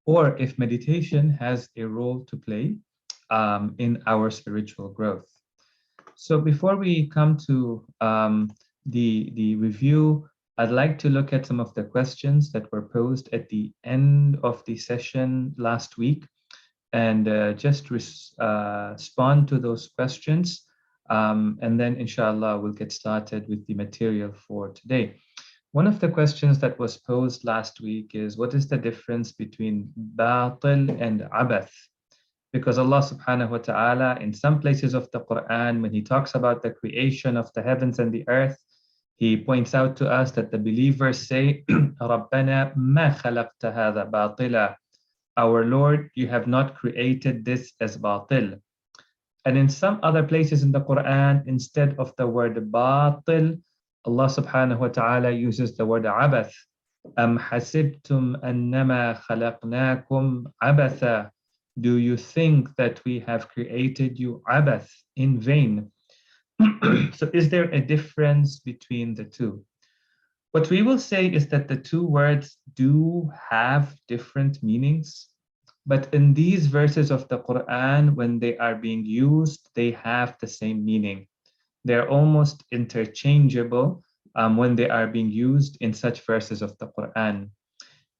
or if meditation has a role to play in our spiritual growth. So before we come to the review, I'd like to look at some of the questions that were posed at the end of the session last week and just respond to those questions. And then, inshallah, we'll get started with the material for today. One of the questions that was posed last week is, what is the difference between batil and abath? Because Allah subhanahu wa ta'ala, in some places of the Quran, when He talks about the creation of the heavens and the earth, He points out to us that the believers say, رَبَّنَا مَا خَلَقْتَ هَذَا بَاطِلًا. Our Lord, you have not created this as batil. And in some other places in the Quran, instead of the word batil, Allah subhanahu wa ta'ala uses the word abath. أَمْ حَسِبْتُمْ أَنَّمَا خَلَقْنَاكُمْ عَبَثًا. Do you think that we have created you abath, in vain? So is there a difference between the two? What we will say is that the two words do have different meanings, but in these verses of the Quran, when they are being used, they have the same meaning. They're almost interchangeable when they are being used in such verses of the Quran.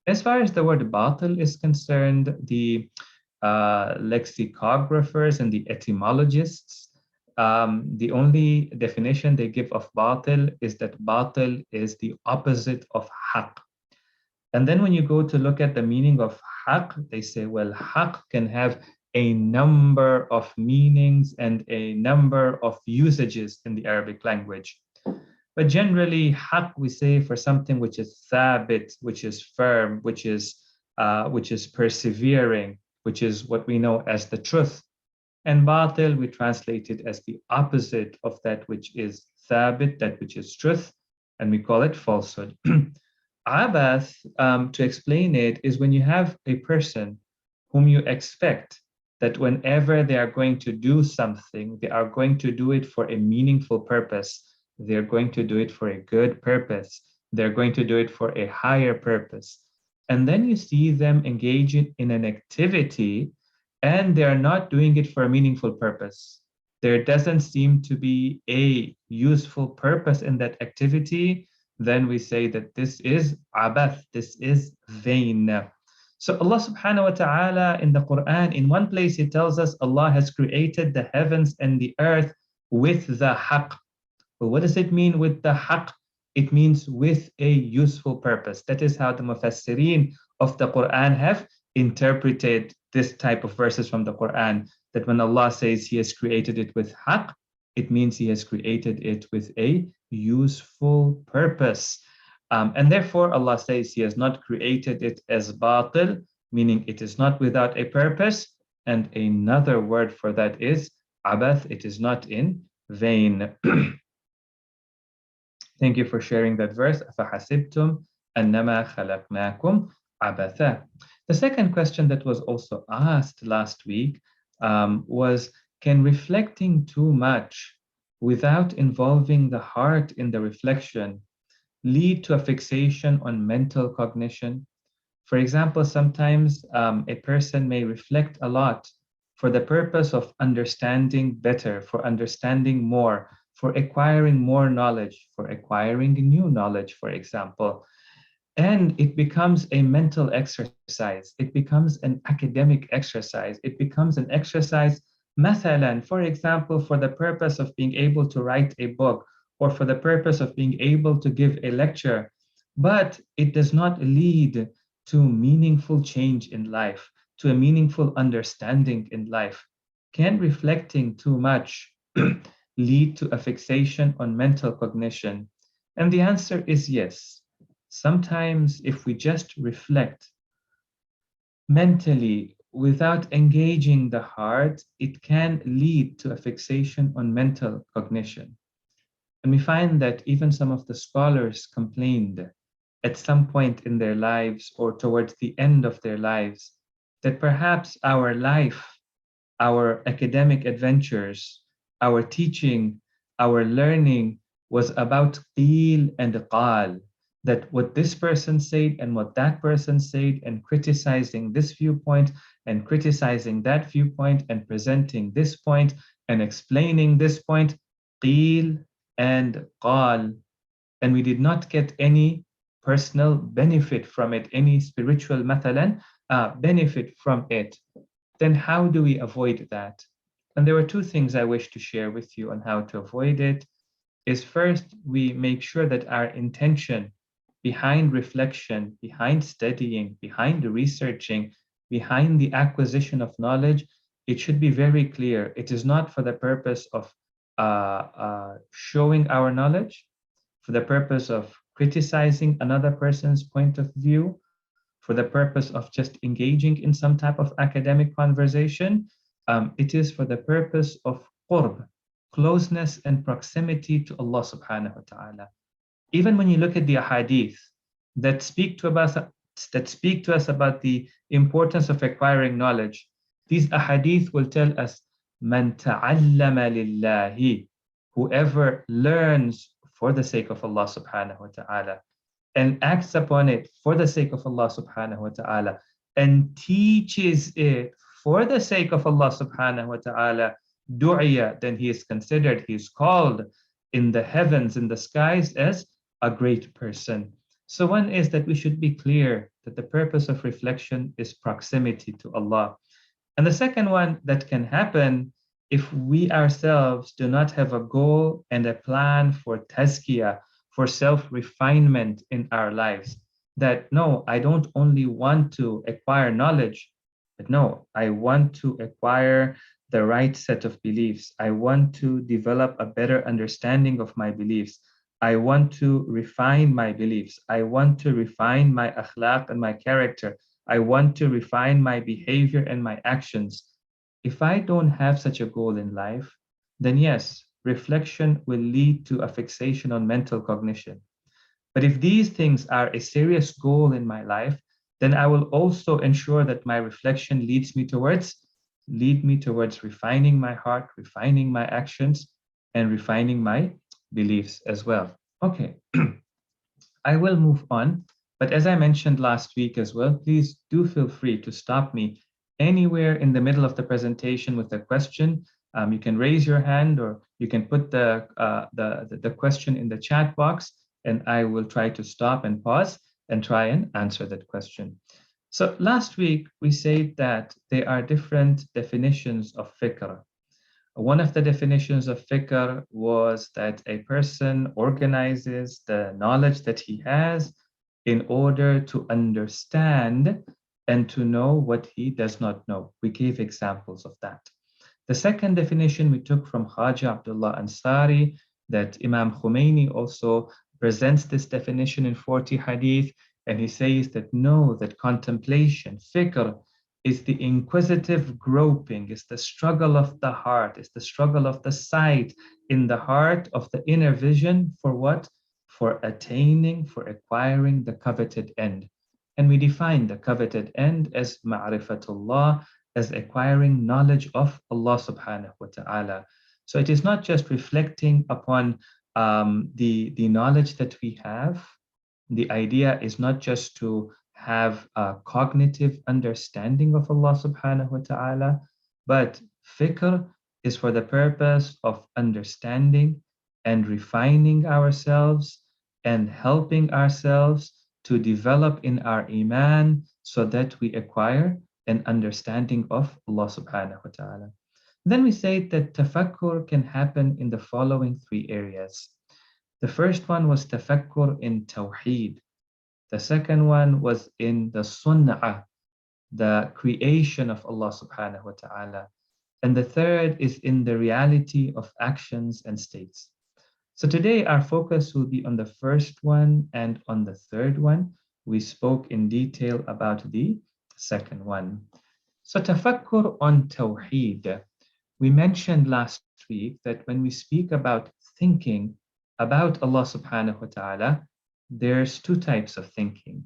As far as the word batil is concerned, the lexicographers and the etymologists, the only definition they give of batil is that batil is the opposite of haqq. And then when you go to look at the meaning of haqq, they say, well, haqq can have a number of meanings and a number of usages in the Arabic language. But generally, haqq we say for something which is thabit, which is firm, which is persevering, which is what we know as the truth. And batil we translate it as the opposite of that which is thabit, that which is truth, and we call it falsehood. Abath, to explain it, is when you have a person whom you expect that whenever they are going to do something, they are going to do it for a meaningful purpose. They're going to do it for a good purpose. They're going to do it for a higher purpose. And then you see them engaging in an activity and they're not doing it for a meaningful purpose. There doesn't seem to be a useful purpose in that activity. Then we say that this is abath, this is vain. So Allah subhanahu wa ta'ala in the Quran, in one place He tells us Allah has created the heavens and the earth with the haqq. Well, what does it mean with the haqq? It means with a useful purpose. That is how the mufassirin of the Quran have interpreted this type of verses from the Quran, that when Allah says He has created it with haqq, it means He has created it with a useful purpose. And therefore Allah says He has not created it as batil, meaning it is not without a purpose. And another word for that is abath, it is not in vain. Thank you for sharing that verse. أَفَحَسِبْتُمْ أَنَّمَا خَلَقْنَاكُمْ عَبَثًا. The second question that was also asked last week was, can reflecting too much without involving the heart in the reflection lead to a fixation on mental cognition? For example, sometimes a person may reflect a lot for the purpose of understanding better, for understanding more, for acquiring more knowledge, for acquiring new knowledge, for example. And it becomes a mental exercise. It becomes an academic exercise. It becomes an exercise, mathalan, for example, for the purpose of being able to write a book or for the purpose of being able to give a lecture. But it does not lead to meaningful change in life, to a meaningful understanding in life. Can reflecting too much lead to a fixation on mental cognition? And the answer is yes. Sometimes if we just reflect mentally without engaging the heart, it can lead to a fixation on mental cognition. And we find that even some of the scholars complained at some point in their lives or towards the end of their lives that perhaps our life, our academic adventures, our teaching, our learning was about qeel and qaal. that what this person said and what that person said, and criticizing this viewpoint and criticizing that viewpoint and presenting this point and explaining this point, qil and qal, and we did not get any personal benefit from it, any spiritual mathalan, benefit from it, then how do we avoid that? And there were two things I wish to share with you on how to avoid it. Is first, we make sure that our intention behind reflection, behind studying, behind the researching, behind the acquisition of knowledge, it should be very clear. It is not for the purpose of showing our knowledge, for the purpose of criticizing another person's point of view, for the purpose of just engaging in some type of academic conversation. It is for the purpose of qurb, closeness and proximity to Allah subhanahu wa ta'ala. Even when you look at the ahadith that speak to us about the importance of acquiring knowledge, these ahadith will tell us, man ta'allama lillahi, whoever learns for the sake of Allah subhanahu wa ta'ala and acts upon it for the sake of Allah subhanahu wa ta'ala and teaches it for the sake of Allah subhanahu wa ta'ala, du'ya, then he is considered, he is called in the heavens, in the skies, as a great person. So one is that we should be clear that the purpose of reflection is proximity to Allah. And the second one that can happen if we ourselves do not have a goal and a plan for tazkiyah, for self-refinement in our lives, that no, I don't only want to acquire knowledge, but no, I want to acquire the right set of beliefs. I want to develop a better understanding of my beliefs. I want to refine my beliefs. I want to refine my akhlaq and my character. I want to refine my behavior and my actions. If I don't have such a goal in life, then yes, reflection will lead to a fixation on mental cognition. But if these things are a serious goal in my life, then I will also ensure that my reflection lead me towards refining my heart, refining my actions, and refining my beliefs as well. Okay, I will move on. But as I mentioned last week as well, please do feel free to stop me anywhere in the middle of the presentation with a question. You can raise your hand or you can put the question in the chat box, and I will try to stop and pause and try and answer that question. So last week, we said that there are different definitions of fikr. One of the definitions of fikr was that a person organizes the knowledge that he has in order to understand and to know what he does not know. We gave examples of that. The second definition we took from Khaja Abdullah Ansari, that Imam Khomeini also presents this definition in 40 hadith, and he says that no, that contemplation, fikr, is the inquisitive groping, is the struggle of the heart, is the struggle of the sight in the heart of the inner vision for what? For attaining, for acquiring the coveted end. And we define the coveted end as ma'rifatullah, as acquiring knowledge of Allah subhanahu wa ta'ala. So it is not just reflecting upon the knowledge that we have. The idea is not just to have a cognitive understanding of Allah subhanahu wa ta'ala, but fikr is for the purpose of understanding and refining ourselves and helping ourselves to develop in our iman so that we acquire an understanding of Allah subhanahu wa ta'ala. Then we say that tafakkur can happen in the following three areas. The first one was tafakkur in tawheed. The second one was in the sunnah, the creation of Allah subhanahu wa ta'ala. And the third is in the reality of actions and states. So today our focus will be on the first one and on the third one. We spoke in detail about the second one. So tafakkur on tawheed. We mentioned last week that when we speak about thinking about Allah subhanahu wa ta'ala, there's two types of thinking.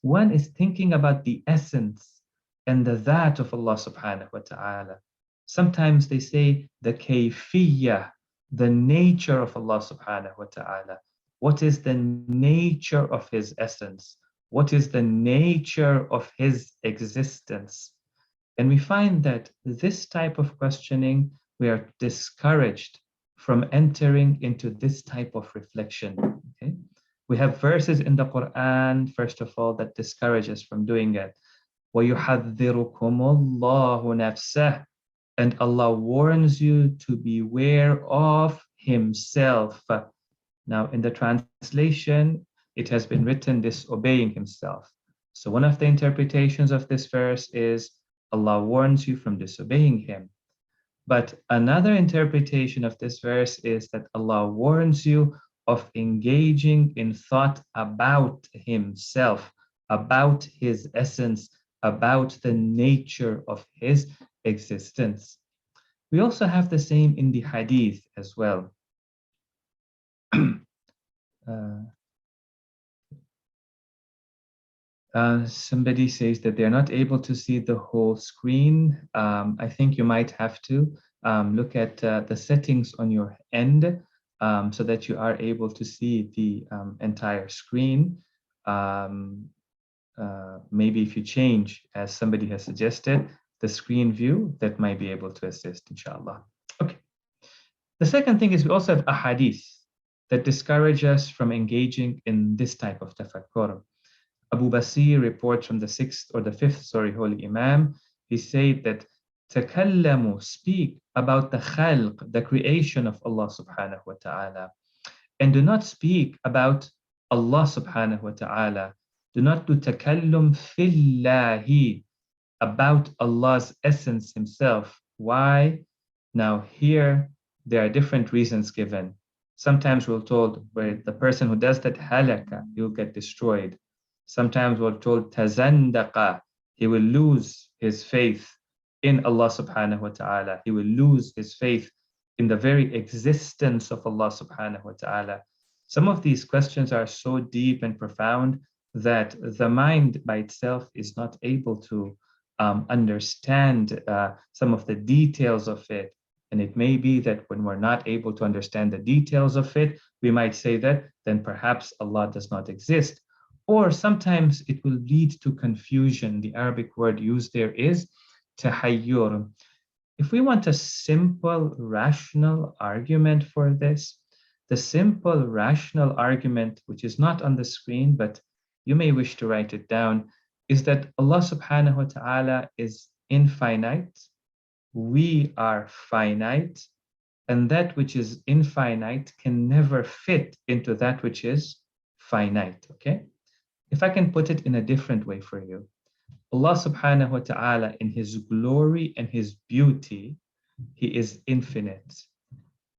One is thinking about the essence and the that of Allah subhanahu wa ta'ala. Sometimes they say the kayfiyya, the nature of Allah subhanahu wa ta'ala. What is the nature of his essence? What is the nature of his existence? And we find that this type of questioning, we are discouraged from entering into this type of reflection. Okay? We have verses in the Quran, first of all, that discourage us from doing it. وَيُحَذِّرُكُمُ اللَّهُ نَفْسَهُ, and Allah warns you to beware of Himself. Now, in the translation, it has been written disobeying Himself. So one of the interpretations of this verse is Allah warns you from disobeying Him. But another interpretation of this verse is that Allah warns you of engaging in thought about Himself, about His essence, about the nature of His existence. We also have the same in the hadith as well. Somebody says that they're not able to see the whole screen. I think you might have to look at the settings on your end so that you are able to see the entire screen. Maybe if you change, as somebody has suggested, the screen view, that might be able to assist, inshallah. Okay. The second thing is we also have ahadith that discourage us from engaging in this type of tafakkur. Abu Basir reports from the fifth holy Imam. He said that takallamu, speak about the khalq, the creation of Allah subhanahu wa ta'ala, and do not speak about Allah subhanahu wa ta'ala. Do not do takallum fillahi, about Allah's essence Himself. Why? Now here there are different reasons given. Sometimes we're told where the person who does that halaka, he will get destroyed. Sometimes we're told tazandaqa, he will lose his faith in Allah subhanahu wa ta'ala. He will lose his faith in the very existence of Allah subhanahu wa ta'ala. Some of these questions are so deep and profound that the mind by itself is not able to understand some of the details of it. And it may be that when we're not able to understand the details of it, we might say that then perhaps Allah does not exist. Or sometimes it will lead to confusion. The Arabic word used there is tahayyur. If we want a simple, rational argument for this, the simple, rational argument, which is not on the screen, but you may wish to write it down, is that Allah subhanahu wa ta'ala is infinite, we are finite, and that which is infinite can never fit into that which is finite, okay? If I can put it in a different way for you, Allah subhanahu wa ta'ala in His glory and His beauty, He is infinite.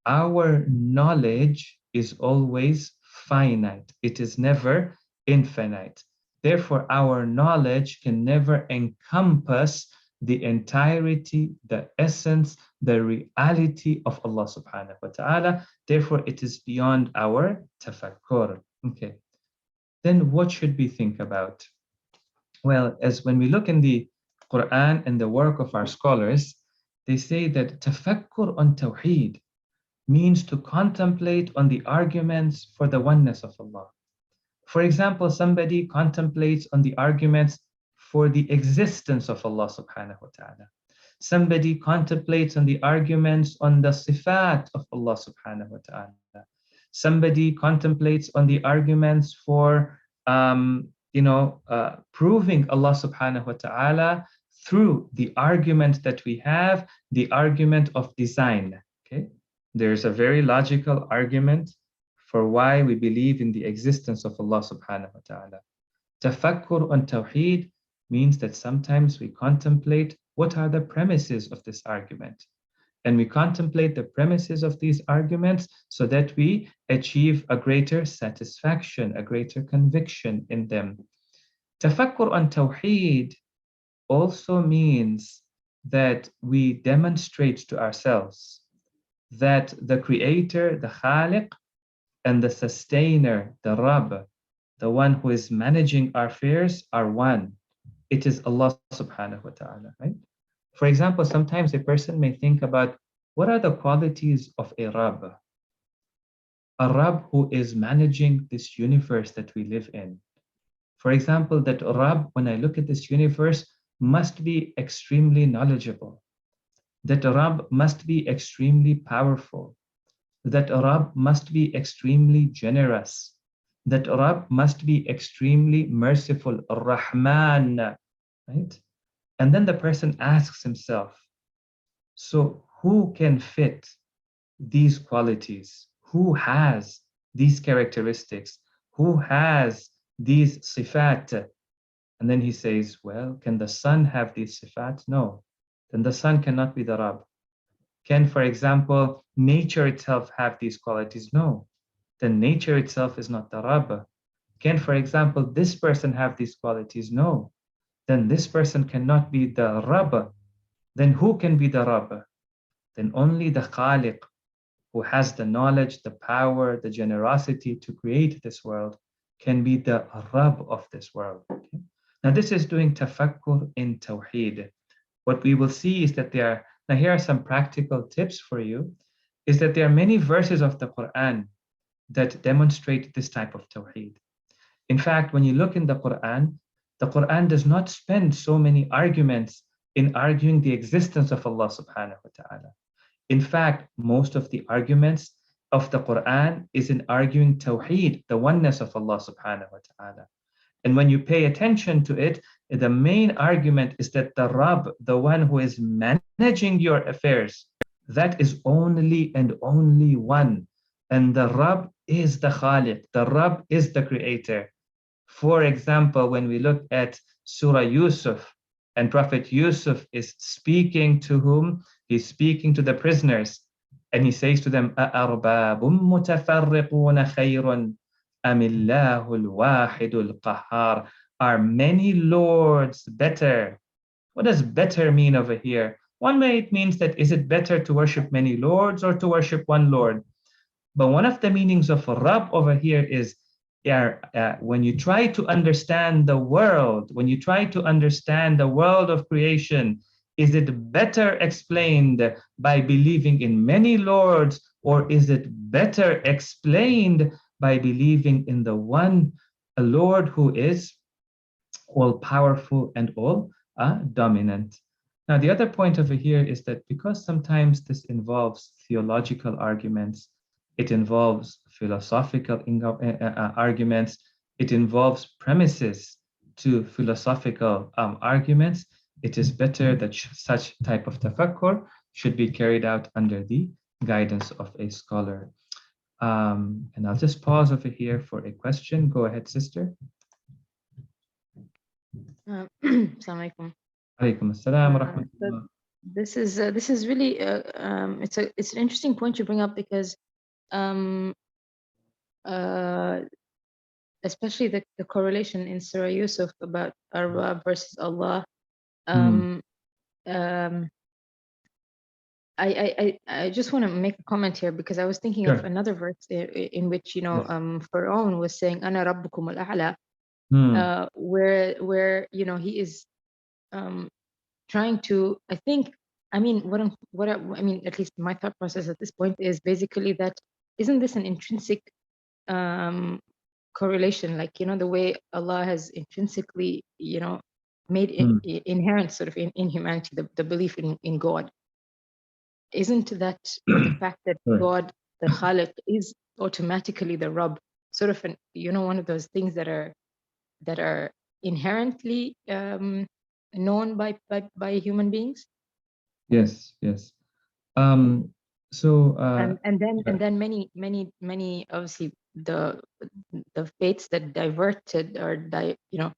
Our knowledge is always finite. It is never infinite. Therefore, our knowledge can never encompass the entirety, the essence, the reality of Allah subhanahu wa ta'ala. Therefore, it is beyond our tafakkur. Okay. Then what should we think about? Well, as when we look in the Quran and the work of our scholars, they say that tafakkur on tawheed means to contemplate on the arguments for the oneness of Allah. For example, somebody contemplates on the arguments for the existence of Allah subhanahu wa ta'ala. Somebody contemplates on the arguments on the sifat of Allah subhanahu wa ta'ala. Somebody contemplates on the arguments for proving Allah subhanahu wa ta'ala through the argument that we have, the argument of design. Okay, there's a very logical argument for why we believe in the existence of Allah subhanahu wa ta'ala. Tafakkur on tawheed means that sometimes we contemplate what are the premises of this argument. And we contemplate the premises of these arguments so that we achieve a greater satisfaction, a greater conviction in them. Tafakkur on tawheed also means that we demonstrate to ourselves that the creator, the khaliq, and the sustainer, the Rabb, the one who is managing our affairs, are one. It is Allah subhanahu wa ta'ala, right? For example, sometimes a person may think about what are the qualities of a Rabb? a Rabb who is managing this universe that we live in. For example, that Rabb, when I look at this universe, must be extremely knowledgeable. That Rabb must be extremely powerful. That Rabb must be extremely generous. That Rabb must be extremely merciful. Rahman, right? And then the person asks himself, so who can fit these qualities? Who has these characteristics? Who has these sifat? And then he says, well, can the sun have these sifat? No. Then the sun cannot be the Rabb. Can, for example, nature itself have these qualities? No. Then nature itself is not the Rabb. Can, for example, this person have these qualities? No. Then this person cannot be the Rabb. Then who can be the Rabb? Then only the Khaliq, who has the knowledge, the power, the generosity to create this world, can be the Rabb of this world. Okay? Now this is doing tafakkur in Tawheed. What we will see is that now here are some practical tips for you, is that there are many verses of the Quran that demonstrate this type of Tawheed. In fact, when you look in the Quran does not spend so many arguments in arguing the existence of Allah subhanahu wa ta'ala. In fact, most of the arguments of the Quran is in arguing Tawheed, the oneness of Allah subhanahu wa ta'ala. And when you pay attention to it, the main argument is that the Rabb, the one who is managing your affairs, that is only and only one. And the Rabb is the Khaliq, the Rabb is the creator. For example, when we look at Surah Yusuf, and Prophet Yusuf is speaking to whom? He's speaking to the prisoners. And he says to them, أَأَرْبَابٌ مُتَفَرِّقُونَ خَيْرٌ أَمِ اللَّهُ الْوَاحِدُ الْقَهَّارُ. Are many lords better? What does better mean over here? One way it means that is it better to worship many lords or to worship one Lord? But one of the meanings of Rabb over here is when you try to understand the world, when you try to understand the world of creation, is it better explained by believing in many lords, or is it better explained by believing in the one, a Lord who is all powerful and all dominant? Now, the other point over here is that because sometimes this involves theological arguments, it involves philosophical arguments, it involves premises to philosophical arguments, it is better that such type of tafakkur should be carried out under the guidance of a scholar. And I'll just pause over here for a question. Go ahead, sister. Assalamu alaikum. Alaikum assalam wa rahmatullah. This is really it's an interesting point you bring up, because especially the correlation in Surah Yusuf about Rabb versus Allah. I just want to make a comment here, because I was thinking of another verse in which, you know, Pharaoh was saying, "Ana rabbukum al-a'la," where you know he is trying to, I think, I mean, I mean, at least my thought process at this point is basically that, isn't this an intrinsic correlation? Like, you know, the way Allah has intrinsically, you know, made it inherent sort of in humanity, the belief in God. Isn't that the fact that God, the Khaliq, is automatically the Rabb, sort of you know, one of those things that are inherently known by human beings? Yes. And then many obviously the faiths that diverted or you know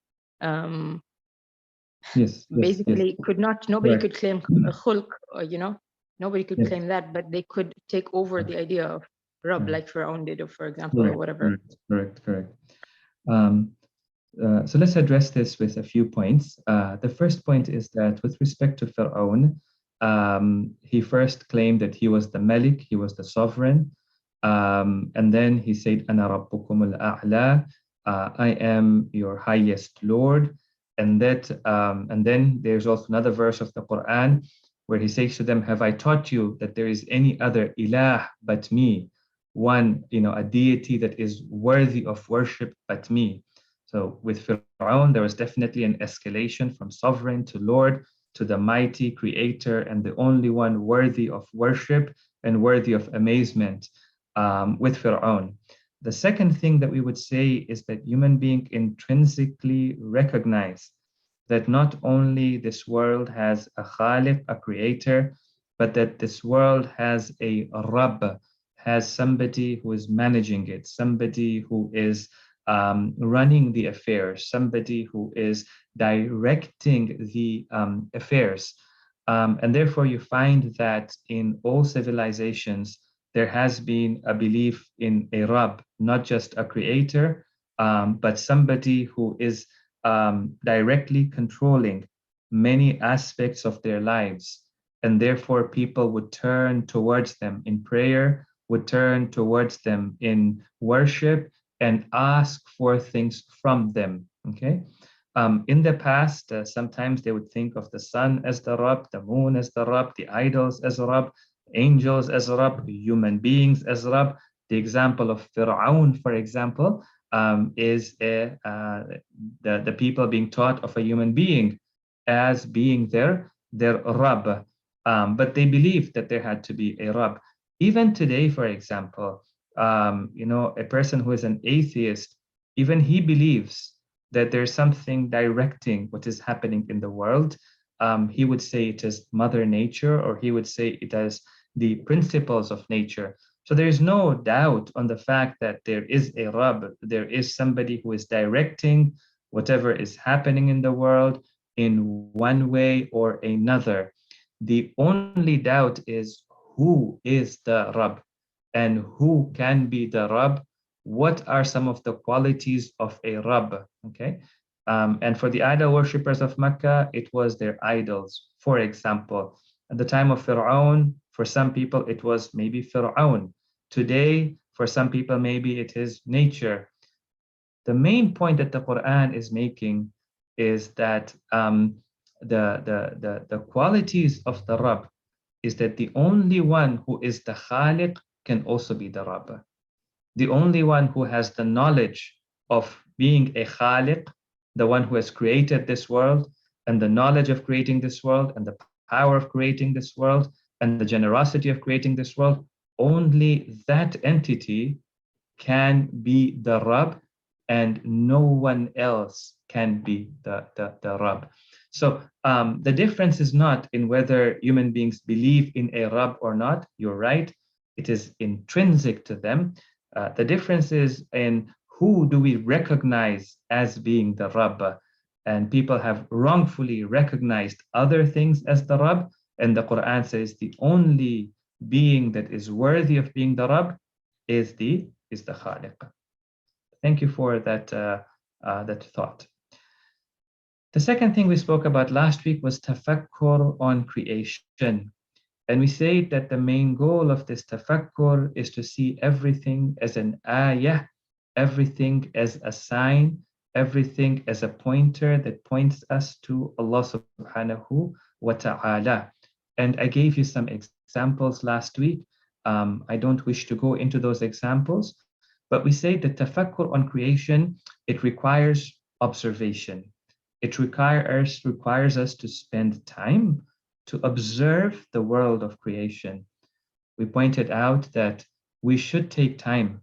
basically could not, nobody could claim a khulq, or you know, nobody could claim that, but they could take over the idea of Rabb, like Pharaoh did, for example, or whatever. Correct. So let's address this with a few points. The first point is that with respect to Pharaoh, he first claimed that he was the Malik, he was the sovereign, and then he said, "Ana rabbukum al-a'la," I am your highest Lord, and then there's also another verse of the Quran where he says to them, "Have I taught you that there is any other ilah but me?" one, a deity that is worthy of worship but me. So with Fir'aun, there was definitely an escalation from sovereign to Lord to the mighty creator and the only one worthy of worship and worthy of amazement with Fir'aun. The second thing that we would say is that human being intrinsically recognize that not only this world has a Khaliq, a creator, but that this world has a Rabb, has somebody who is managing it, somebody who is running the affairs, somebody who is directing the affairs. And therefore, you find that in all civilizations, there has been a belief in a Rabb, not just a creator, but somebody who is directly controlling many aspects of their lives. And therefore, people would turn towards them in prayer, would turn towards them in worship, and ask for things from them. Okay. In the past, sometimes they would think of the sun as the Rabb, the moon as the Rabb, the idols as Rabb, angels as Rabb, human beings as Rabb. The example of Fir'aun, for example, is the people being taught of a human being as being their Rabb. But they believed that there had to be a Rabb. Even today, for example, a person who is an atheist, even he believes that there's something directing what is happening in the world. He would say it is Mother Nature, or he would say it as the principles of nature. So there is no doubt on the fact that there is a Rabb, there is somebody who is directing whatever is happening in the world in one way or another. The only doubt is who is the Rabb and who can be the Rabb. What are some of the qualities of a Rabb? Okay. And for the idol worshippers of Mecca, it was their idols. For example, at the time of Fir'aun, for some people, it was maybe Fir'aun. Today, for some people, maybe it is nature. The main point that the Quran is making is that the qualities of the Rabb is that the only one who is the Khaliq can also be the Rabb. The only one who has the knowledge of being a Khaliq, the one who has created this world, and the knowledge of creating this world, and the power of creating this world, and the generosity of creating this world, only that entity can be the Rabb, and no one else can be the Rabb. So the difference is not in whether human beings believe in a Rabb or not. You're right. It is intrinsic to them. The difference is in who do we recognize as being the Rabb. And people have wrongfully recognized other things as the Rabb. And the Quran says the only being that is worthy of being the Rabb is the Khaliq. Thank you for that thought. The second thing we spoke about last week was tafakkur on creation. And we say that the main goal of this tafakkur is to see everything as an ayah, everything as a sign, everything as a pointer that points us to Allah subhanahu wa ta'ala. And I gave you some examples last week. I don't wish to go into those examples, but we say that tafakkur on creation, it requires observation. It requires us to spend time to observe the world of creation. We pointed out that we should take time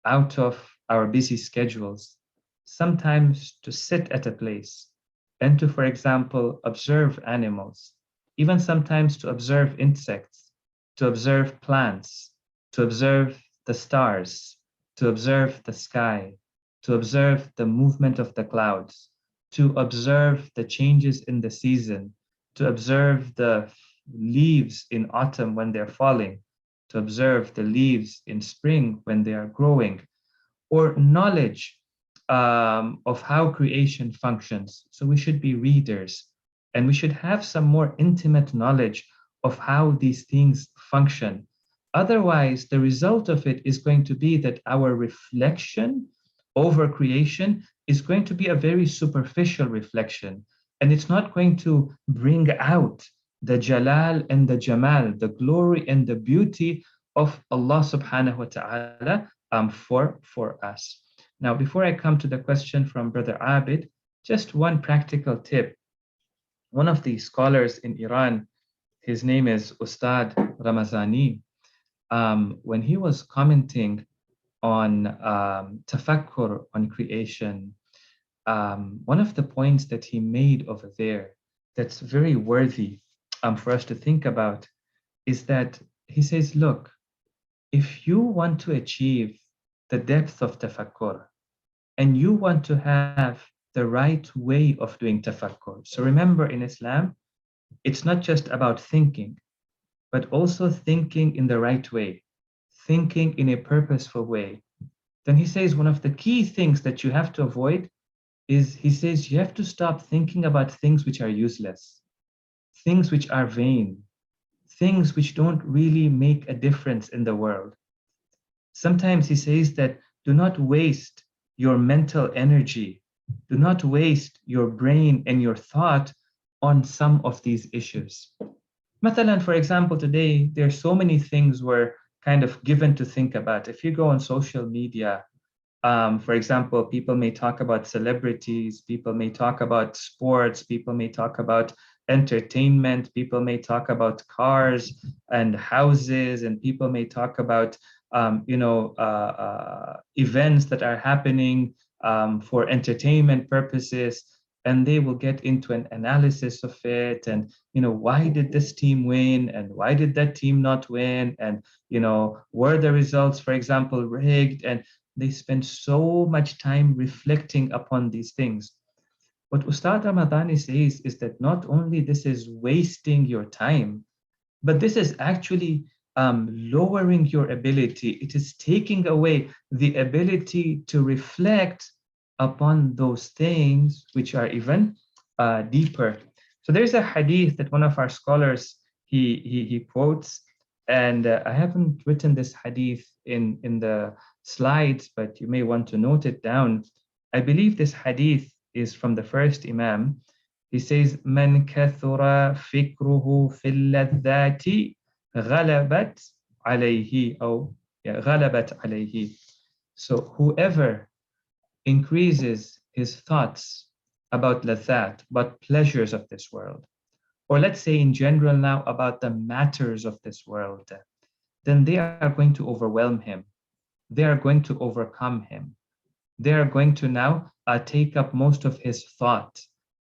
out of our busy schedules, sometimes to sit at a place and to, for example, observe animals, even sometimes to observe insects, to observe plants, to observe the stars, to observe the sky, to observe the movement of the clouds, to observe the changes in the season, to observe the leaves in autumn when they're falling, to observe the leaves in spring when they are growing, or knowledge of how creation functions. So we should be readers, and we should have some more intimate knowledge of how these things function. Otherwise, the result of it is going to be that our reflection over creation is going to be a very superficial reflection, and it's not going to bring out the jalal and the jamal, the glory and the beauty of Allah subhanahu wa ta'ala for us. Now, before I come to the question from Brother Abid, just one practical tip. One of the scholars in Iran, his name is Ustad Ramazani, when he was commenting on Tafakkur, on creation, one of the points that he made over there that's very worthy for us to think about is that he says, look, if you want to achieve the depth of tafakkur and you want to have the right way of doing tafakkur. So remember, in Islam, it's not just about thinking, but also thinking in the right way, thinking in a purposeful way. Then he says one of the key things that you have to avoid is, he says, you have to stop thinking about things which are useless, things which are vain, things which don't really make a difference in the world. Sometimes he says that do not waste your mental energy, do not waste your brain and your thought on some of these issues. Mathalan, for example, today, there are so many things we're kind of given to think about. If you go on social media, for example, people may talk about celebrities, people may talk about sports, people may talk about entertainment, people may talk about cars and houses, and people may talk about events that are happening for entertainment purposes, and they will get into an analysis of it, and why did this team win and why did that team not win, and were the results, for example, rigged, and they spend so much time reflecting upon these things. What Ustad Ramadani says is that not only this is wasting your time, but this is actually lowering your ability. It is taking away the ability to reflect upon those things which are even deeper. So there's a hadith that one of our scholars he quotes, and I haven't written this hadith in the slides, but you may want to note it down. I believe this hadith is from the first Imam. He says, "Man kathura fikruhu fil ladhati غلبت عليه أو غلبت عليه." So whoever increases his thoughts about lathat, about pleasures of this world, or let's say in general now about the matters of this world, then they are going to overwhelm him. They are going to overcome him. They are going to now take up most of his thought,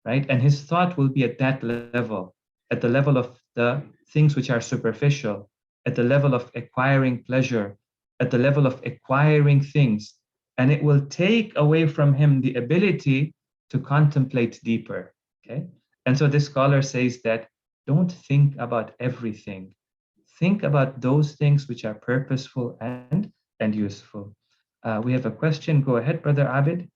right? And his thought will be at that level, at the level of the things which are superficial, at the level of acquiring pleasure, at the level of acquiring things. And it will take away from him the ability to contemplate deeper, okay? And so this scholar says that don't think about everything. Think about those things which are purposeful and useful. We have a question. Go ahead, Brother Abid.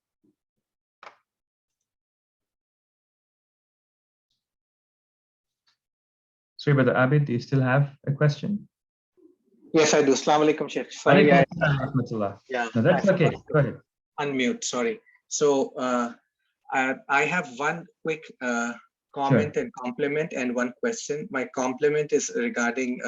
Sorry, Brother Abid, do you still have a question? Yes, I do. Assalamu alaikum, Sheikh. Sorry, yeah, no, that's okay. Go ahead. Unmute, sorry. So I have one quick comment and compliment and one question. My compliment is regarding,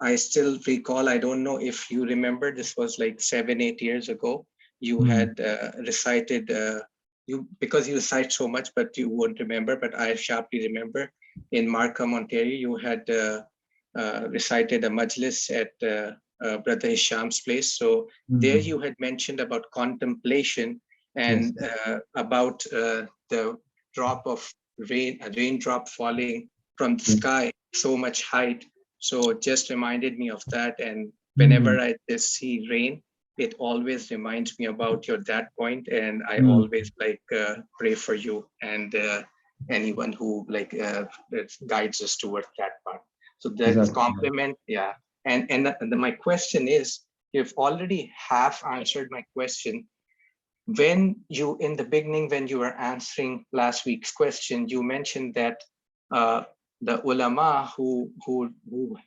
I still recall, I don't know if you remember, this was like 7-8 years ago. You had recited, because you recite so much, but you won't remember, but I sharply remember, in Markham, Ontario, you had recited a majlis at Brother Hisham's place. So there you had mentioned about contemplation and about the drop of rain, a raindrop falling from the sky, so much height. So it just reminded me of that. And whenever I just see rain, it always reminds me about that point. And I always pray for you and anyone who guides us towards that part. So that's compliment, yeah. And my question is, you've already half answered my question. When you, in the beginning, when you were answering last week's question, you mentioned that the ulama who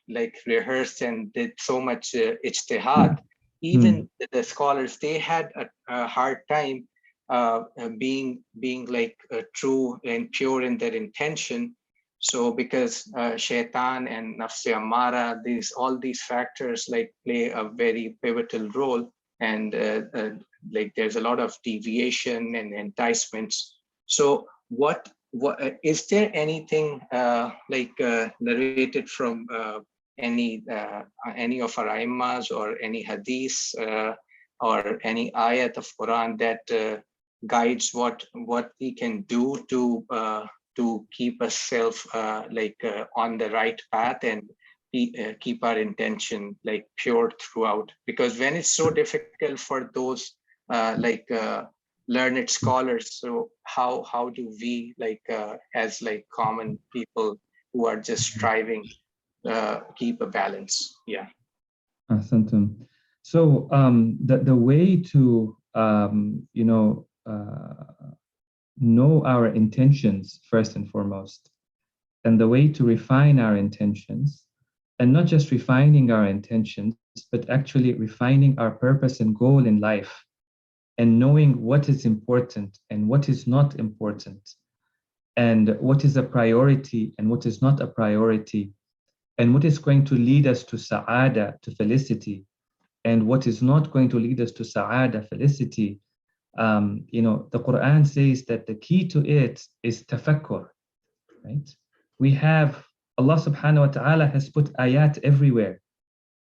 like rehearsed and did so much ijtihad, even the scholars, they had a hard time being like true and pure in their intention. So because shaitan and nafs amara, all these factors like play a very pivotal role, and like there's a lot of deviation and enticements. So what is there anything narrated from any of our imams or any hadith or any ayat of Quran that guides what we can do to keep ourselves on the right path and keep our intention like pure throughout? Because when it's so difficult for those learned scholars, so how do we as common people who are just striving keep a balance? Yeah. Ahsantum. So the way to know our intentions first and foremost, and the way to refine our intentions, and not just refining our intentions, but actually refining our purpose and goal in life, and knowing what is important and what is not important, and what is a priority and what is not a priority, and what is going to lead us to sa'ada, to felicity, and what is not going to lead us to sa'ada, felicity. The Quran says that the key to it is tafakkur, right? We have, Allah subhanahu wa ta'ala has put ayat everywhere.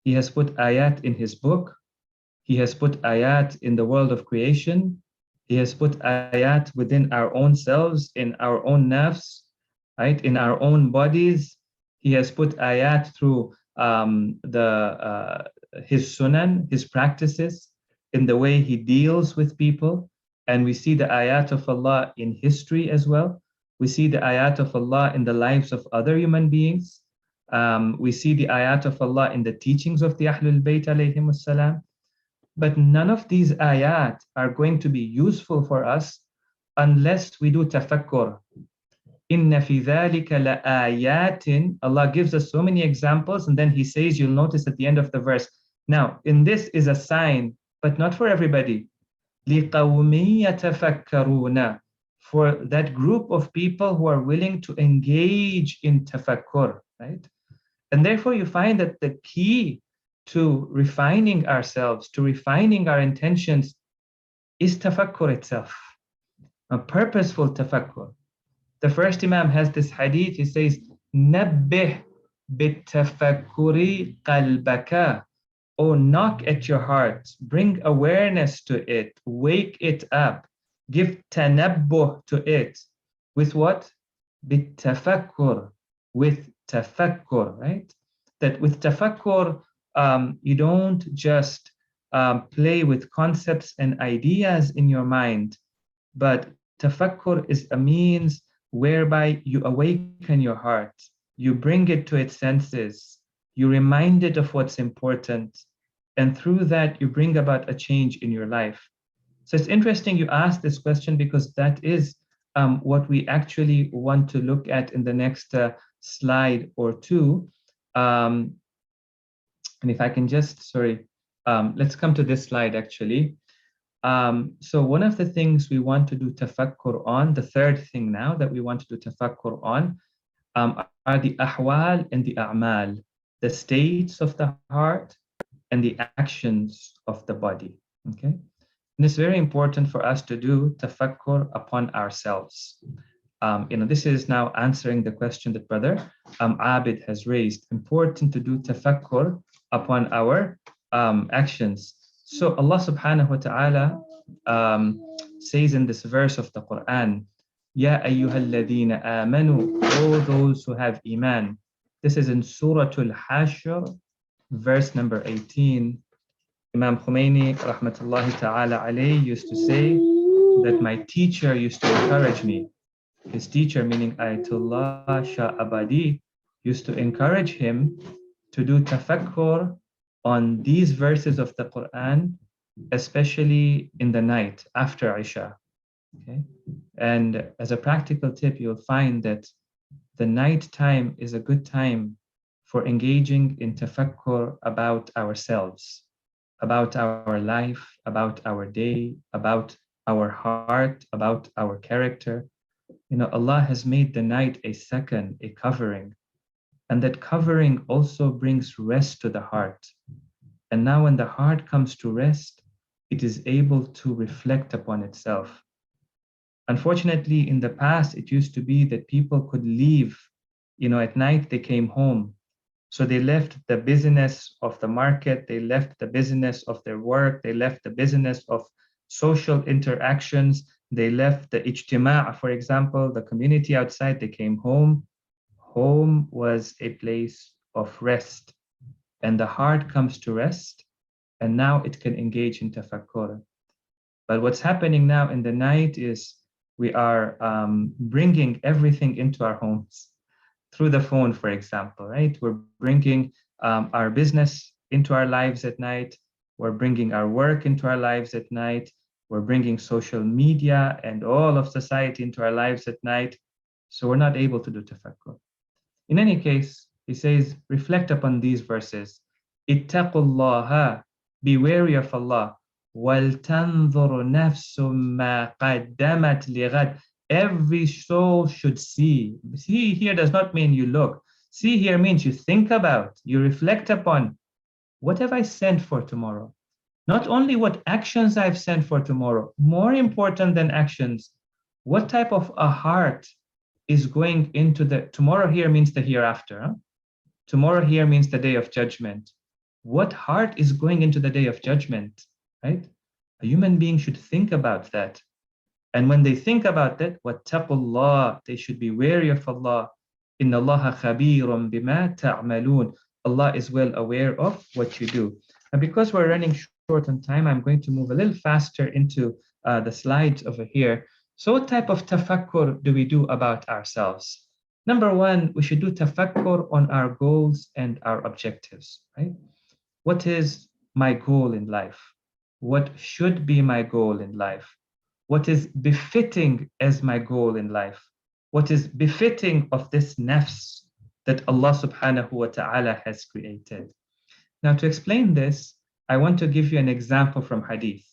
He has put ayat in his book. He has put ayat in the world of creation. He has put ayat within our own selves, in our own nafs, right? In our own bodies. He has put ayat through his sunan, his practices, in the way he deals with people. And we see the ayat of Allah in history as well. We see the ayat of Allah in the lives of other human beings. We see the ayat of Allah in the teachings of the Ahlul Bayt alayhim salam. But none of these ayat are going to be useful for us unless we do tafakkur. Inna fi dhalika la ayatin. Allah gives us so many examples, and then He says, you'll notice at the end of the verse, now in this is a sign, but not for everybody. لِقَوْمٍ يَتَفَكَّرُونَ, for that group of people who are willing to engage in tafakkur, right? And therefore you find that the key to refining ourselves, to refining our intentions, is tafakkur itself, a purposeful tafakkur. The first Imam has this hadith, he says, نَبِّهْ بِالتَّفَكُّرِ قَلْبَكَ, oh, knock at your heart, bring awareness to it, wake it up, give tanabbuh to it. With what? Bitafakkur, with tafakkur, right? That with tafakkur, you don't just play with concepts and ideas in your mind, but tafakkur is a means whereby you awaken your heart, you bring it to its senses, you remind it of what's important, and through that you bring about a change in your life. So it's interesting you asked this question, because that is what we actually want to look at in the next slide or two. And if I can just, let's come to this slide actually. So one of the things we want to do tafakkur on, the third thing now that we want to do tafakkur on, are the ahwal and the a'mal, the states of the heart and the actions of the body, okay? And it's very important for us to do tafakkur upon ourselves. This is now answering the question that Brother Abid has raised. Important to do tafakkur upon our actions. So Allah subhanahu wa ta'ala says in this verse of the Quran, Ya ayyuhalladhina amanu, all those who have iman. This is in Surah Al-Hashr, verse number 18. Imam Khomeini rahmatullahi ta'ala alayhi used to say that my teacher used to encourage me. His teacher, meaning Ayatollah Shah Abadi, used to encourage him to do tafakkur on these verses of the Quran, especially in the night after Isha. Okay? And as a practical tip, you'll find that the night time is a good time for engaging in tafakkur about ourselves, about our life, about our day, about our heart, about our character. Allah has made the night a second, a covering, and that covering also brings rest to the heart. And now when the heart comes to rest, it is able to reflect upon itself. Unfortunately, in the past, it used to be that people could leave, at night they came home. So they left the business of the market, they left the business of their work, they left the business of social interactions, they left the ijtima', for example, the community outside, they came home. Home was a place of rest, and the heart comes to rest, and now it can engage in tafakkur. But what's happening now in the night is we are bringing everything into our homes through the phone, for example, right? We're bringing our business into our lives at night. We're bringing our work into our lives at night. We're bringing social media and all of society into our lives at night. So we're not able to do tafakkur. In any case, he says, reflect upon these verses. Ittaqullaha, be wary of Allah. وَلْتَنْظُرُ نَفْسٌ مَا قَدَّمَتْ لِغَدٍ. Every soul should see. See here does not mean you look. See here means you think about, you reflect upon, what have I sent for tomorrow? Not only what actions I've sent for tomorrow, more important than actions, what type of a heart is going into the, tomorrow here means the hereafter. Huh? Tomorrow here means the day of judgment. What heart is going into the day of judgment, right? A human being should think about that. And when they think about that, wattaqullah, they should be wary of Allah. Inna Allaha khabirun bima ta'malun. Allah is well aware of what you do. And because we're running short on time, I'm going to move a little faster into the slides over here. So what type of tafakkur do we do about ourselves? Number one, we should do tafakkur on our goals and our objectives, right? What is my goal in life? What should be my goal in life? What is befitting as my goal in life? What is befitting of this nafs that Allah subhanahu wa ta'ala has created? Now to explain this, I want to give you an example from hadith.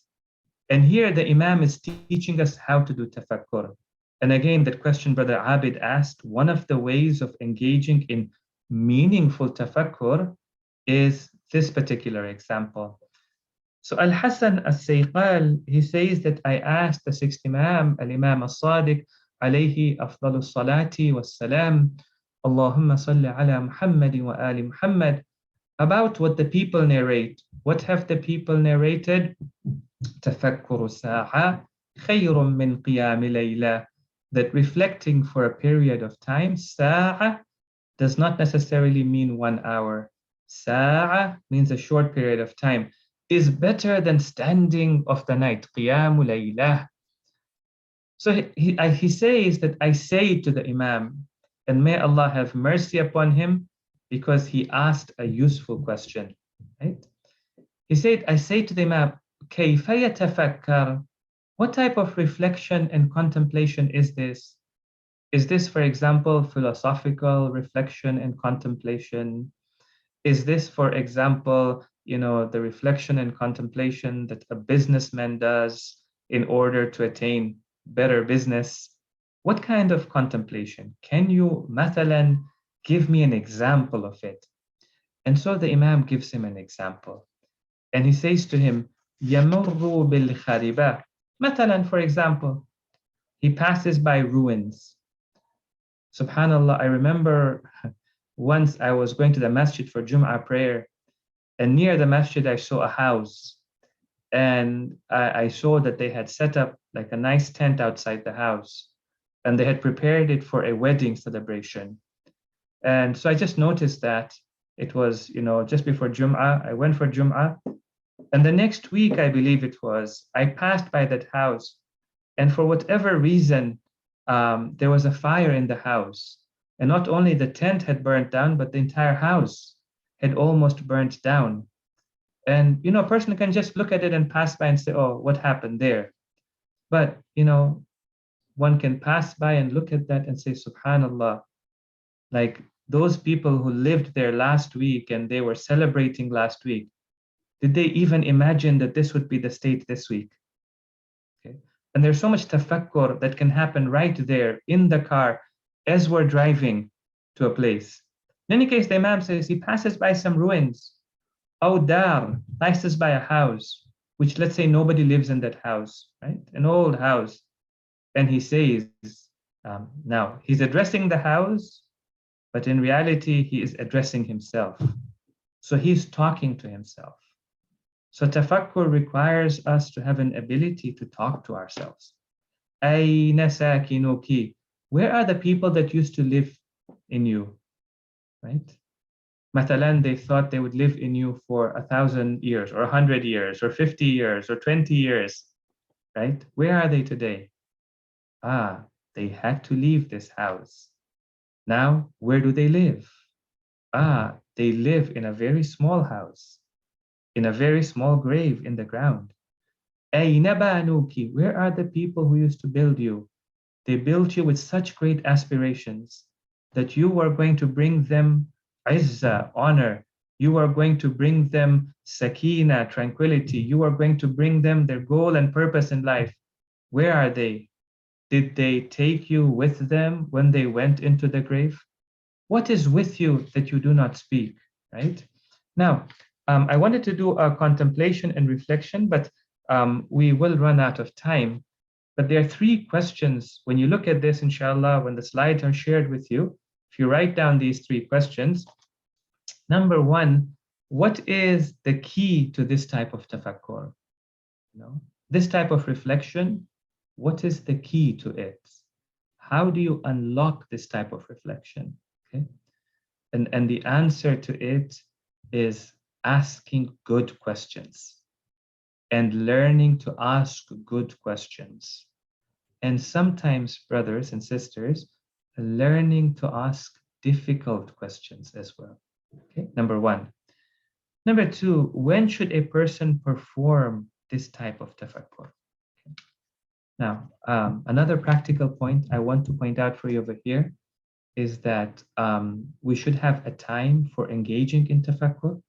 And here the Imam is teaching us how to do tafakkur. And again, that question Brother Abid asked, one of the ways of engaging in meaningful tafakkur is this particular example. So Al-Hasan Al-Sayqal, he says that I asked the sixth Imam, Al-Imam Al-Sadiq, alayhi afdalu salati was-salam, Allahumma salli ala Muhammad wa ali Muhammad, about what the people narrate. What have the people narrated? Tafakkuru sa'a khayrun min qiyami layla. That reflecting for a period of time, sa'a does not necessarily mean 1 hour. Sa'a means a short period of time, is better than standing of the night, qiyamu laylah. So he says that I say to the Imam, and may Allah have mercy upon him, because he asked a useful question, right? He said, I say to the Imam, كيف يتفكر? What type of reflection and contemplation is this? Is this, for example, philosophical reflection and contemplation? Is this, for example, the reflection and contemplation that a businessman does in order to attain better business? What kind of contemplation? Can you, mathalan, give me an example of it? And so the Imam gives him an example. And he says to him, يَمُرُّ بِالْخَرِبَةِ. Mathalan, for example, he passes by ruins. Subhanallah, I remember once I was going to the masjid for Jum'ah prayer, and near the masjid I saw a house, and I saw that they had set up like a nice tent outside the house, and they had prepared it for a wedding celebration. And so I just noticed that it was, just before Jum'ah, I went for Jum'ah, and the next week, I believe it was, I passed by that house, and for whatever reason, there was a fire in the house. And not only the tent had burnt down, but the entire house had almost burnt down. And, a person can just look at it and pass by and say, oh, what happened there? But, one can pass by and look at that and say, subhanallah, like those people who lived there last week and they were celebrating last week, did they even imagine that this would be the state this week? Okay. And there's so much tafakkur that can happen right there in the car as we're driving to a place. In any case, the Imam says he passes by some ruins. Aw dar, passes by a house, which let's say nobody lives in that house, right? An old house. And he says, now he's addressing the house, but in reality, he is addressing himself. So he's talking to himself. So tafakkur requires us to have an ability to talk to ourselves. Ayna sakinuki, where are the people that used to live in you, right? Matalan, they thought they would live in you for 1,000 years or 100 years or 50 years or 20 years, right? Where are they today? They had to leave this house. Now, where do they live? They live in a very small house, in a very small grave in the ground. Ayna banuki, where are the people who used to build you? They built you with such great aspirations that you were going to bring them izzah, honor. You are going to bring them sakina, tranquility. You are going to bring them their goal and purpose in life. Where are they? Did they take you with them when they went into the grave? What is with you that you do not speak, right? Now, I wanted to do a contemplation and reflection, but we will run out of time. But there are 3 questions. When you look at this, inshallah, when the slides are shared with you, if you write down these 3 questions, number 1, what is the key to this type of tafakkur? This type of reflection, what is the key to it? How do you unlock this type of reflection? Okay. And the answer to it is asking good questions and learning to ask good questions. And sometimes, brothers and sisters, learning to ask difficult questions as well. Okay, number 1. Number 2, when should a person perform this type of tafakkur? Okay. Now, another practical point I want to point out for you over here is that we should have a time for engaging in tafakkur.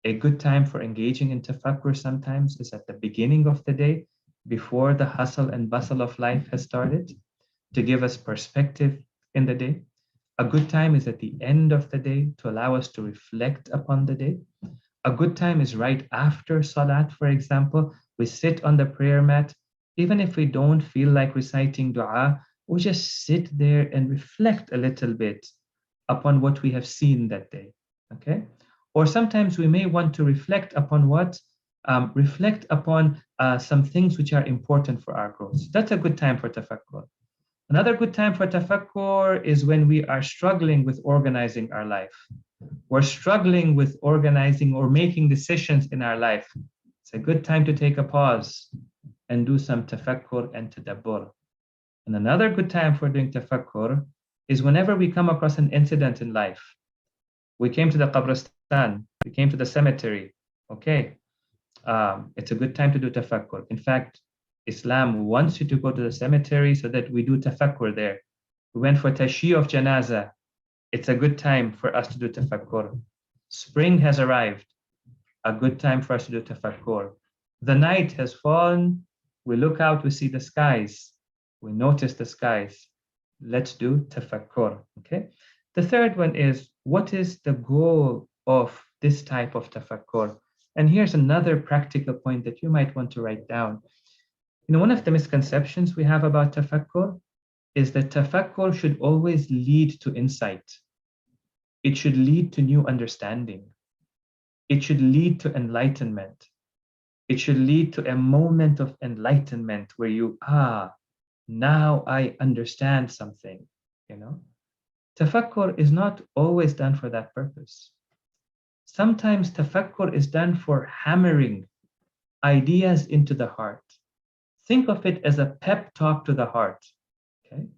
A good time for engaging in tafakkur sometimes is at the beginning of the day, before the hustle and bustle of life has started, to give us perspective in the day. A good time is at the end of the day to allow us to reflect upon the day. A good time is right after salat, for example. We sit on the prayer mat. Even if we don't feel like reciting dua, we just sit there and reflect a little bit upon what we have seen that day, okay? Or sometimes we may want to reflect upon what? Reflect upon some things which are important for our growth. That's a good time for tafakkur. Another good time for tafakkur is when we are struggling with organizing our life. We're struggling with organizing or making decisions in our life. It's a good time to take a pause and do some tafakkur and tadabbur. And another good time for doing tafakkur is whenever we come across an incident in life. We came to the qabristan, we came to the cemetery, okay? It's a good time to do tafakkur. In fact, Islam wants you to go to the cemetery so that we do tafakkur there. We went for tashiyah of janazah. It's a good time for us to do tafakkur. Spring has arrived. A good time for us to do tafakkur. The night has fallen. We look out, we see the skies. We notice the skies. Let's do tafakkur, okay? The third one is, what is the goal of this type of tafakkur? And here's another practical point that you might want to write down. One of the misconceptions we have about tafakkur is that tafakkur should always lead to insight. It should lead to new understanding. It should lead to enlightenment. It should lead to a moment of enlightenment where you, now I understand something, Tafakkur is not always done for that purpose. Sometimes tafakkur is done for hammering ideas into the heart. Think of it as a pep talk to the heart, okay?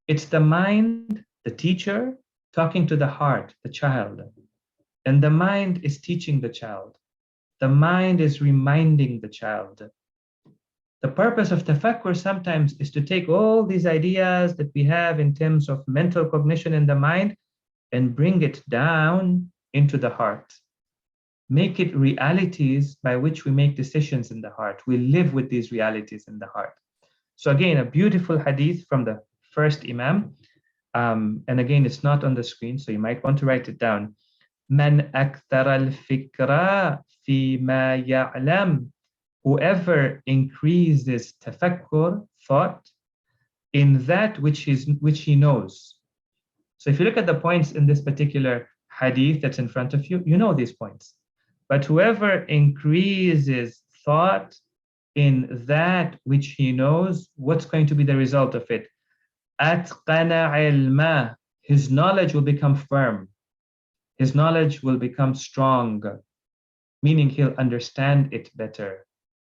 It's the mind, the teacher, talking to the heart, the child. And the mind is teaching the child. The mind is reminding the child. The purpose of tafakkur sometimes is to take all these ideas that we have in terms of mental cognition in the mind and bring it down into the heart. Make it realities by which we make decisions in the heart. We live with these realities in the heart. So again, a beautiful hadith from the first Imam. And again, it's not on the screen, so you might want to write it down. Man akthar al-fikra fi ma ya'lam. Whoever increases tafakkur, thought, in that which he knows. So if you look at the points in this particular hadith that's in front of you, you know these points. But whoever increases thought in that which he knows, what's going to be the result of it? Atqana ilma, his knowledge will become firm. His knowledge will become strong, meaning he'll understand it better.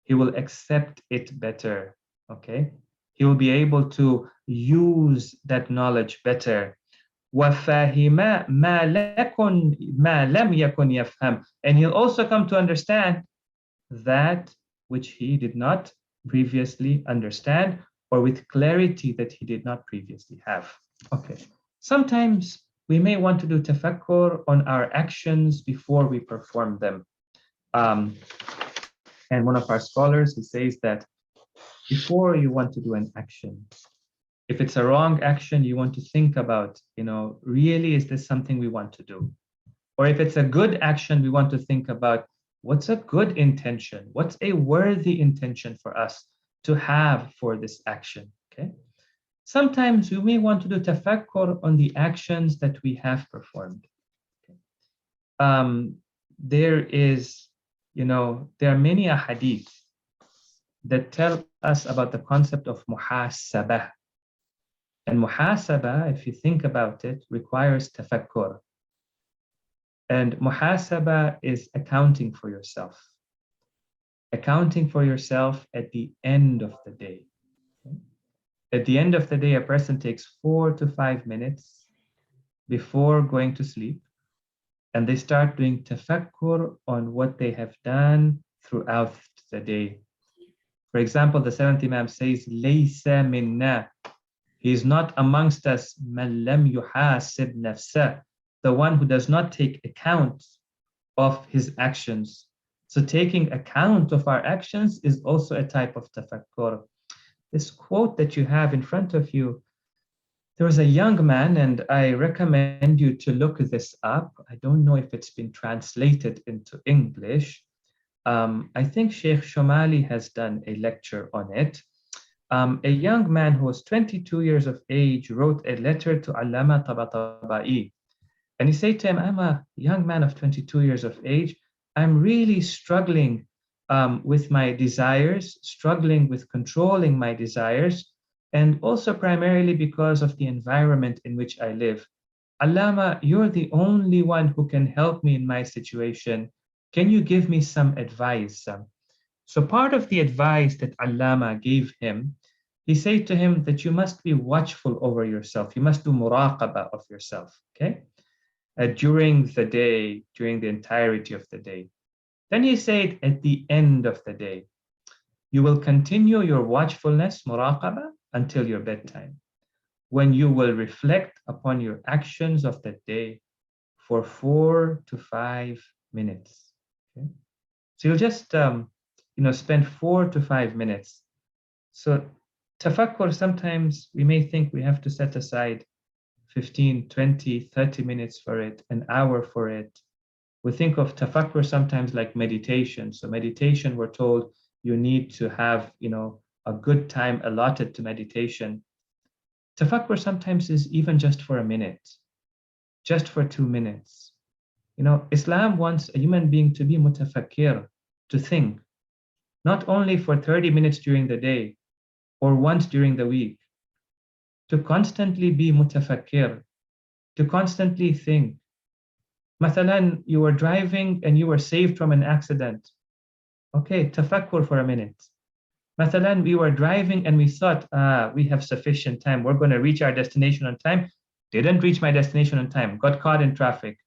He will accept it better, okay? He will be able to use that knowledge better. وَفَهِمَ مَا لَمْ يَكُنْ يَفْهَمْ. And he'll also come to understand that which he did not previously understand, or with clarity that he did not previously have. Okay. Sometimes we may want to do tafakkur on our actions before we perform them. And one of our scholars, he says that before you want to do an action, if it's a wrong action, you want to think about, really, is this something we want to do? Or if it's a good action, we want to think about, what's a good intention? What's a worthy intention for us to have for this action? Okay. Sometimes we may want to do tafakkur on the actions that we have performed. Okay. There are many ahadith that tell us about the concept of muhasabah. And muhasabah, if you think about it, requires tafakkur. And muhasabah is accounting for yourself. Accounting for yourself at the end of the day. Okay? At the end of the day, a person takes 4 to 5 minutes before going to sleep, and they start doing tafakkur on what they have done throughout the day. For example, the seventh Imam says, Laysa minna. He is not amongst us, man lam yuhasib nafsa, the one who does not take account of his actions. So taking account of our actions is also a type of tafakkur. This quote that you have in front of you, there was a young man, and I recommend you to look this up. I don't know if it's been translated into English. I think Sheikh Shomali has done a lecture on it. A young man who was 22 years of age wrote a letter to Allama Tabatabai. And he said to him, I'm a young man of 22 years of age. I'm really struggling with my desires, struggling with controlling my desires, and also primarily because of the environment in which I live. Allama, you're the only one who can help me in my situation. Can you give me some advice? So part of the advice that Allama gave him, he said to him that you must be watchful over yourself. You must do muraqabah of yourself, okay? During the day, during the entirety of the day. Then he said at the end of the day, you will continue your watchfulness, muraqabah, until your bedtime, when you will reflect upon your actions of the day for 4 to 5 minutes. Okay? So you'll just spend 4 to 5 minutes. So tafakkur, sometimes we may think we have to set aside 15, 20, 30 minutes for it, an hour for it. We think of tafakkur sometimes like meditation. So meditation, we're told you need to have, a good time allotted to meditation. Tafakkur sometimes is even just for a minute, just for 2 minutes. Islam wants a human being to be mutafakkir, to think, not only for 30 minutes during the day or once during the week, to constantly be mutafakkir, to constantly think. Mathalan, you were driving and you were saved from an accident. Okay, tafakkur for a minute. Mathalan, we were driving and we thought, we have sufficient time. We're going to reach our destination on time. Didn't reach my destination on time. Got caught in traffic.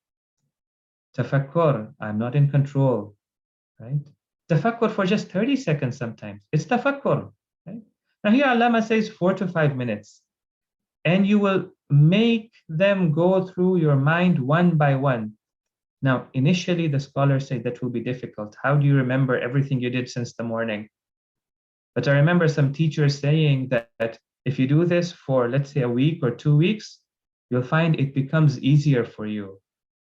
Tafakkur, I'm not in control, right? Tafakkur for just 30 seconds sometimes. It's tafakkur, right? Now here Allama says 4 to 5 minutes. And you will make them go through your mind one by one. Now, initially, the scholars say that will be difficult. How do you remember everything you did since the morning? But I remember some teachers saying that if you do this for, let's say, a week or 2 weeks, you'll find it becomes easier for you.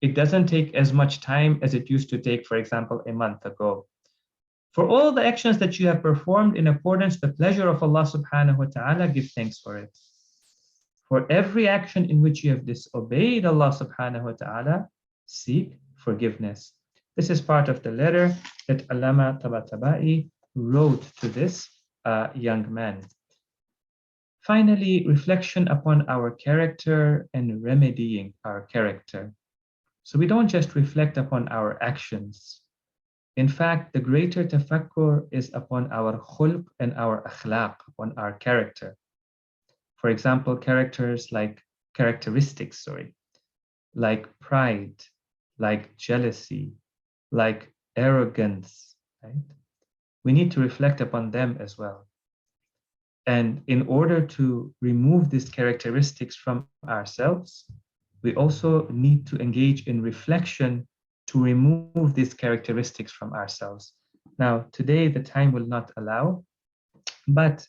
It doesn't take as much time as it used to take, for example, a month ago. For all the actions that you have performed in accordance with the pleasure of Allah subhanahu wa ta'ala, give thanks for it. For every action in which you have disobeyed Allah subhanahu wa ta'ala, seek forgiveness. This is part of the letter that Allama Tabatabai wrote to this young man. Finally, reflection upon our character and remedying our character. So we don't just reflect upon our actions. In fact, the greater tafakkur is upon our khulq and our akhlaq, upon our character. For example, characteristics, like pride, like jealousy, like arrogance, right? We need to reflect upon them as well. And in order to remove these characteristics from ourselves, we also need to engage in reflection to remove these characteristics from ourselves. Now, today the time will not allow, but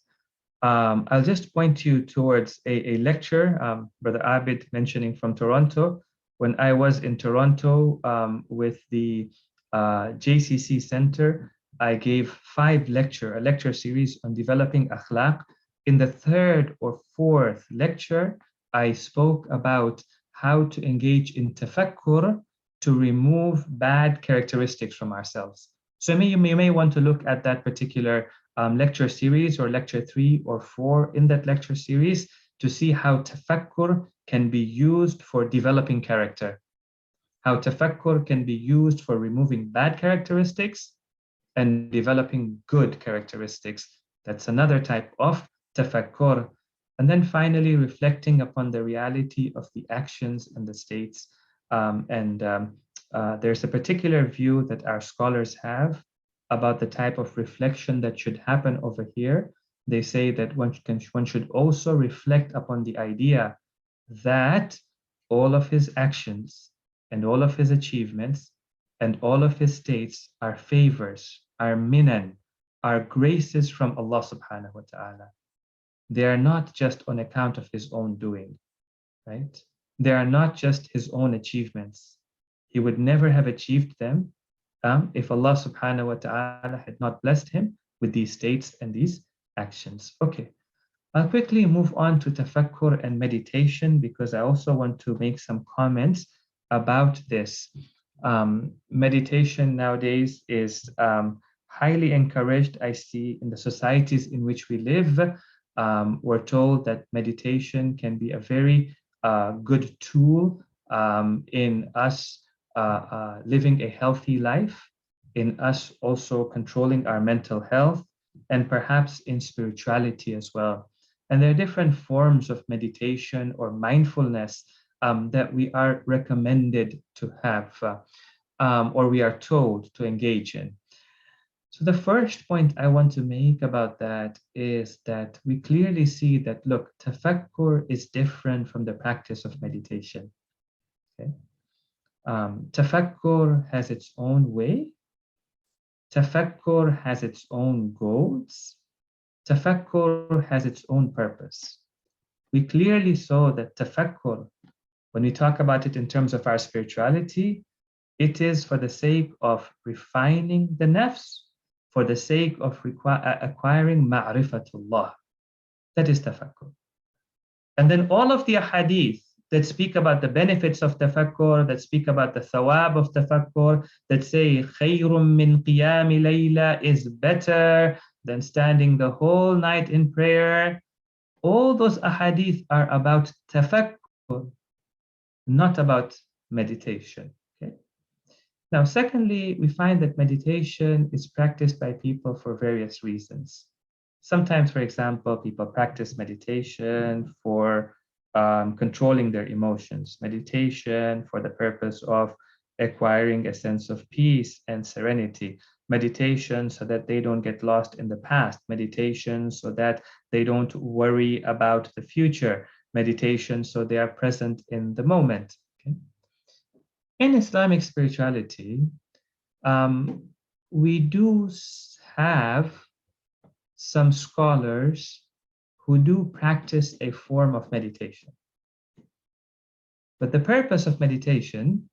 I'll just point you towards a lecture, Brother Abid mentioning from Toronto. When I was in Toronto with the JCC Center, I gave a lecture series on developing akhlaq. In the third or fourth lecture, I spoke about how to engage in tafakkur to remove bad characteristics from ourselves. So you may want to look at that particular lecture series or lecture 3 or 4 in that lecture series to see how tafakkur can be used for developing character, how tafakkur can be used for removing bad characteristics and developing good characteristics. That's another type of tafakkur. And then finally, reflecting upon the reality of the actions and the states. There's a particular view that our scholars have about the type of reflection that should happen over here. They say that one should also reflect upon the idea that all of his actions and all of his achievements and all of his states are favors, are minan, are graces from Allah subhanahu wa ta'ala. They are not just on account of his own doing, right? They are not just his own achievements. He would never have achieved them if Allah subhanahu wa ta'ala had not blessed him with these states and these actions. Okay, I'll quickly move on to tafakkur and meditation because I also want to make some comments about this. Meditation nowadays is highly encouraged. I see in the societies in which we live, we're told that meditation can be a very good tool in us living a healthy life, in us also controlling our mental health, and perhaps in spirituality as well. And there are different forms of meditation or mindfulness that we are recommended to have, or we are told to engage in. So the first point I want to make about that is that we clearly see that, look, tafakkur is different from the practice of meditation. Okay? Tafakkur has its own way. Tafakkur has its own goals. Tafakkur has its own purpose. We clearly saw that tafakkur, when we talk about it in terms of our spirituality, it is for the sake of refining the nafs, for the sake of acquiring ma'rifatullah. That is tafakkur. And then all of the ahadith that speak about the benefits of tafakkur, that speak about the thawab of tafakkur, that say khayrun min qiyami layla is better than standing the whole night in prayer. All those ahadith are about tafakkur, not about meditation. Okay. Now, secondly, we find that meditation is practiced by people for various reasons. Sometimes, for example, people practice meditation for controlling their emotions, meditation for the purpose of acquiring a sense of peace and serenity, meditation so that they don't get lost in the past, meditation so that they don't worry about the future, meditation so they are present in the moment. Okay? In Islamic spirituality, we do have some scholars who do practice a form of meditation. But the purpose of meditation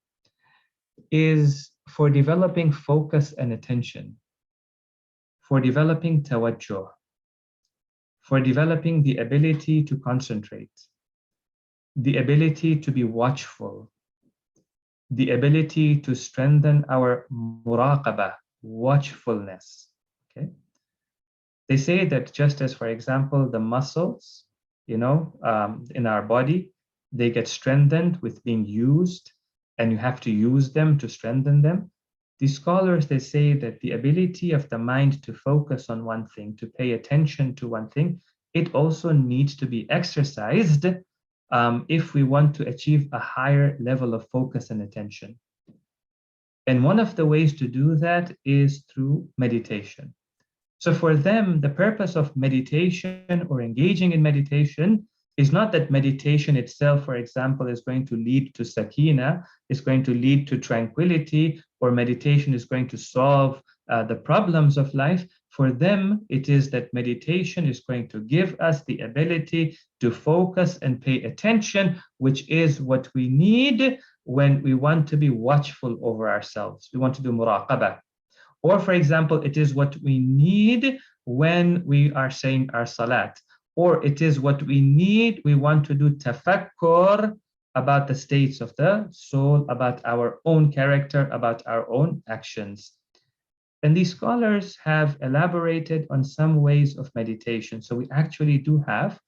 is for developing focus and attention, for developing tawajjuh, for developing the ability to concentrate, the ability to be watchful, the ability to strengthen our muraqabah, watchfulness. Okay. They say that just as, for example, the muscles, in our body, they get strengthened with being used, and you have to use them to strengthen them. These scholars, they say that the ability of the mind to focus on one thing, to pay attention to one thing, it also needs to be exercised if we want to achieve a higher level of focus and attention. And one of the ways to do that is through meditation. So for them, the purpose of meditation or engaging in meditation is not that meditation itself, for example, is going to lead to sakina, is going to lead to tranquility, or meditation is going to solve the problems of life. For them, it is that meditation is going to give us the ability to focus and pay attention, which is what we need when we want to be watchful over ourselves. We want to do muraqabah. Or, for example, it is what we need when we are saying our salat. Or it is what we need, we want to do tafakkur about the states of the soul, about our own character, about our own actions. And these scholars have elaborated on some ways of meditation. So we actually do have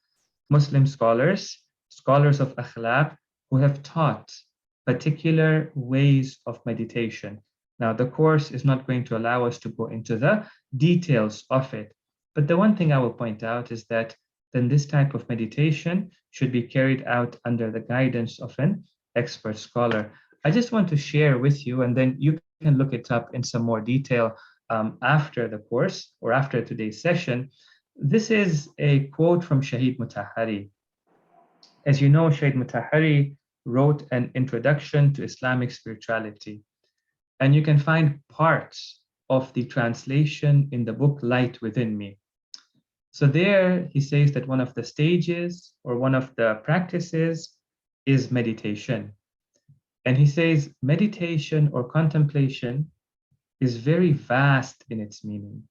Muslim scholars, scholars of akhlaq, who have taught particular ways of meditation. Now, the course is not going to allow us to go into the details of it. But the one thing I will point out is that then this type of meditation should be carried out under the guidance of an expert scholar. I just want to share with you, and then you can look it up in some more detail after the course or after today's session. This is a quote from Shahid Mutahari. As you know, Shahid Mutahari wrote an introduction to Islamic spirituality. And you can find parts of the translation in the book Light Within Me. So there he says that one of the stages or one of the practices is meditation. And he says meditation or contemplation is very vast in its meaning.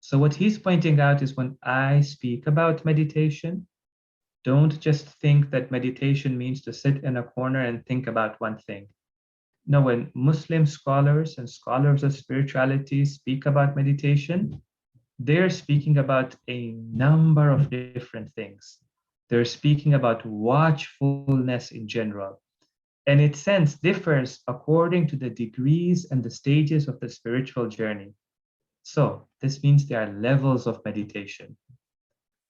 So what he's pointing out is when I speak about meditation, don't just think that meditation means to sit in a corner and think about one thing. No, when Muslim scholars and scholars of spirituality speak about meditation, they're speaking about a number of different things. They're speaking about watchfulness in general. And its sense differs according to the degrees and the stages of the spiritual journey. So this means there are levels of meditation.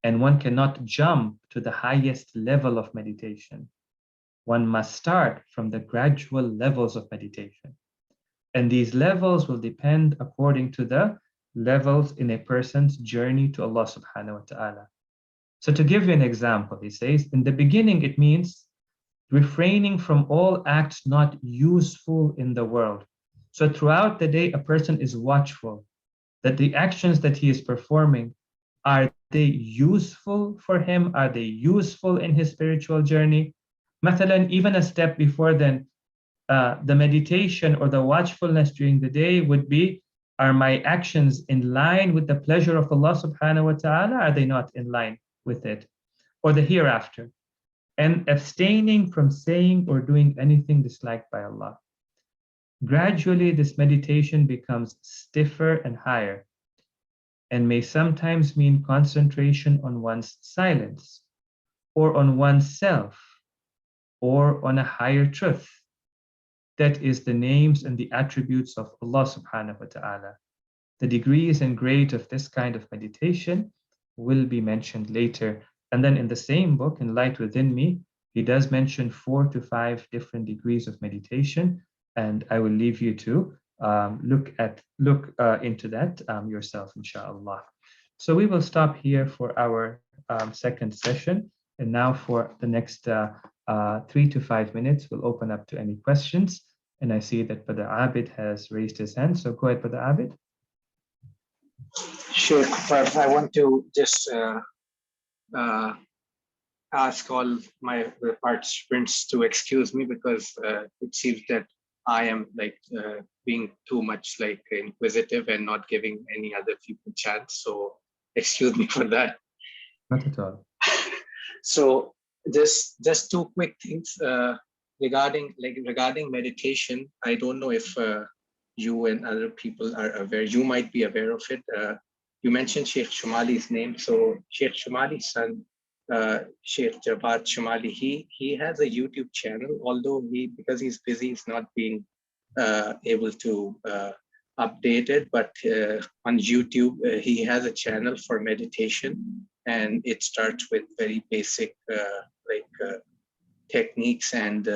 And one cannot jump to the highest level of meditation. One must start from the gradual levels of meditation. And these levels will depend according to the levels in a person's journey to Allah subhanahu wa ta'ala. So to give you an example, he says, in the beginning, it means refraining from all acts not useful in the world. So throughout the day, a person is watchful that the actions that he is performing, are they useful for him? Are they useful in his spiritual journey? Mathalan, even a step before then, the meditation or the watchfulness during the day would be, are my actions in line with the pleasure of Allah subhanahu wa ta'ala? Are they not in line with it? Or the hereafter? And abstaining from saying or doing anything disliked by Allah. Gradually, this meditation becomes stiffer and higher, and may sometimes mean concentration on one's silence, or on oneself, or on a higher truth. That is the names and the attributes of Allah subhanahu wa ta'ala. The degrees and grades of this kind of meditation will be mentioned later. And then in the same book, in Light Within Me, he does mention 4 to 5 different degrees of meditation. And I will leave you to look into that yourself, inshallah. So we will stop here for our second session. And now for the next 3 to 5 minutes, we'll open up to any questions. And I see that Brother Abid has raised his hand. So go ahead, Brother Abid. Sure. But I want to just uh, ask all my participants to excuse me because it seems that I am like being too much like inquisitive and not giving any other people chance. So excuse me for that. Not at all. So just two quick things regarding meditation. I don't know if you and other people are aware. You might be aware of it. You mentioned Sheikh Shumali's name. So Sheikh Shumali's son, Sheikh Javad Shumali, he has a YouTube channel. Although because he's busy, he's not being able to update it. But on YouTube, he has a channel for meditation, and it starts with very basic techniques, and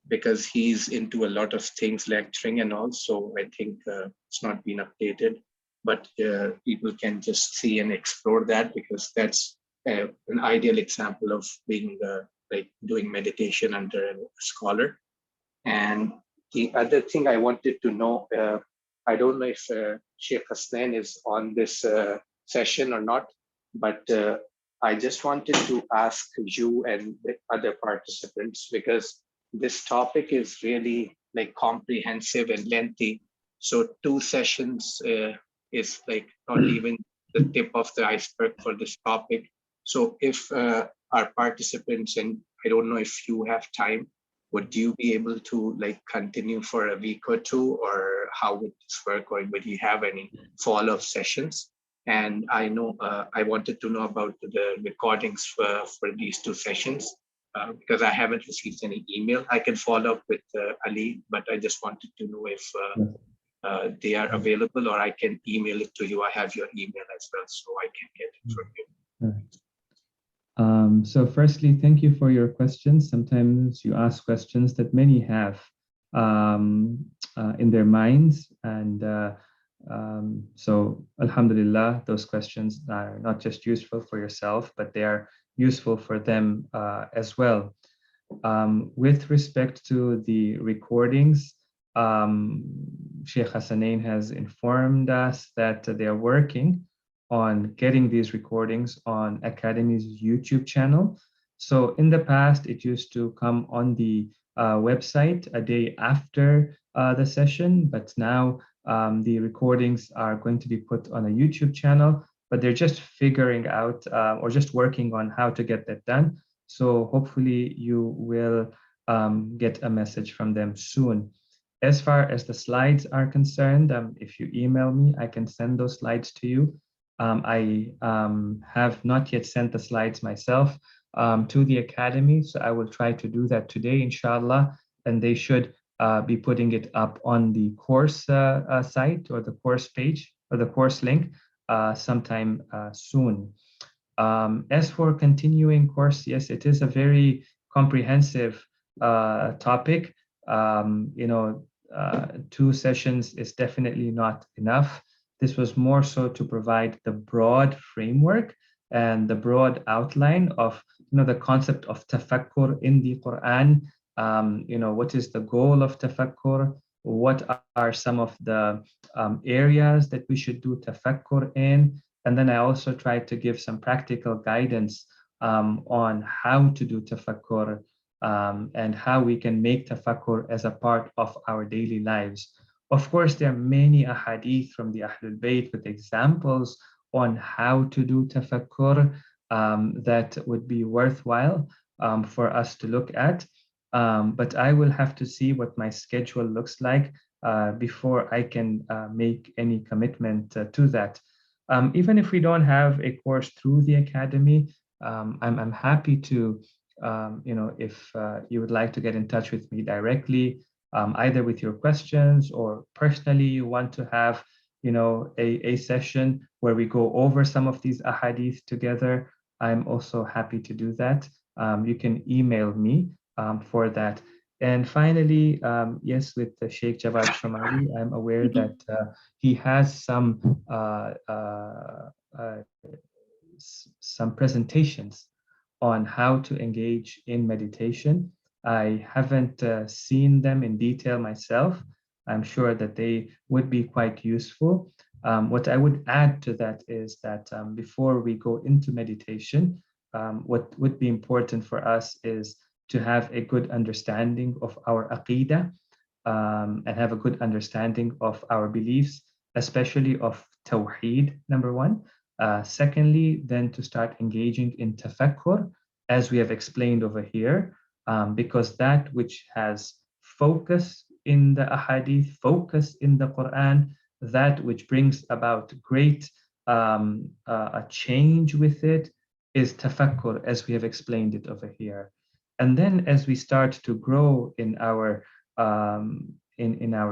because he's into a lot of things, lecturing and all, so I think it's not been updated, but people can just see and explore that, because that's an ideal example of being doing meditation under a scholar. And the other thing I wanted to know, I don't know if Sheikh Hasnain is on this session or not, but I just wanted to ask you and the other participants, because this topic is really like comprehensive and lengthy. So 2 sessions is like not even the tip of the iceberg for this topic. So if our participants, and I don't know if you have time, would you be able to like continue for a week or two, or how would this work, or would you have any follow-up sessions? And I know I wanted to know about the recordings for these 2 sessions, because I haven't received any email. I can follow up with Ali, but I just wanted to know if they are available, or I can email it to you. I have your email as well, so I can get it from you. So firstly, thank you for your questions. Sometimes you ask questions that many have in their minds. And so Alhamdulillah, those questions are not just useful for yourself, but they are useful for them as well. With respect to the recordings, Sheikh Hasanain has informed us that they are working on getting these recordings on Academy's YouTube channel. So in the past, it used to come on the website a day after the session, but now the recordings are going to be put on a YouTube channel, but they're just figuring out or just working on how to get that done. So hopefully you will get a message from them soon. As far as the slides are concerned, if you email me, I can send those slides to you. I have not yet sent the slides myself to the Academy, so I will try to do that today, inshallah, and they should be putting it up on the course site, or the course page, or the course link sometime soon. As for continuing course, yes, it is a very comprehensive topic. 2 sessions is definitely not enough. This was more so to provide the broad framework and the broad outline of the concept of tafakkur in the Quran. What is the goal of tafakkur? What are some of the areas that we should do tafakkur in? And then I also tried to give some practical guidance on how to do tafakkur and how we can make tafakkur as a part of our daily lives. Of course, there are many ahadith from the Ahlul Bayt with examples on how to do tafakkur that would be worthwhile for us to look at. But I will have to see what my schedule looks like before I can make any commitment to that. Even if we don't have a course through the Academy, I'm happy to, if you would like to get in touch with me directly, either with your questions, or personally you want to have a session where we go over some of these ahadith together, I'm also happy to do that. You can email me for that. And finally, yes, with the Sheikh Javad Shumali, I'm aware that he has some presentations on how to engage in meditation. I haven't seen them in detail myself. I'm sure that they would be quite useful. What I would add to that is that before we go into meditation, what would be important for us is to have a good understanding of our aqidah, and have a good understanding of our beliefs, especially of Tawheed, number one. Secondly, then to start engaging in Tafakkur, as we have explained over here, because that which has focus in the Ahadith, focus in the Quran, that which brings about great a change with it is Tafakkur, as we have explained it over here. And then as we start to grow in our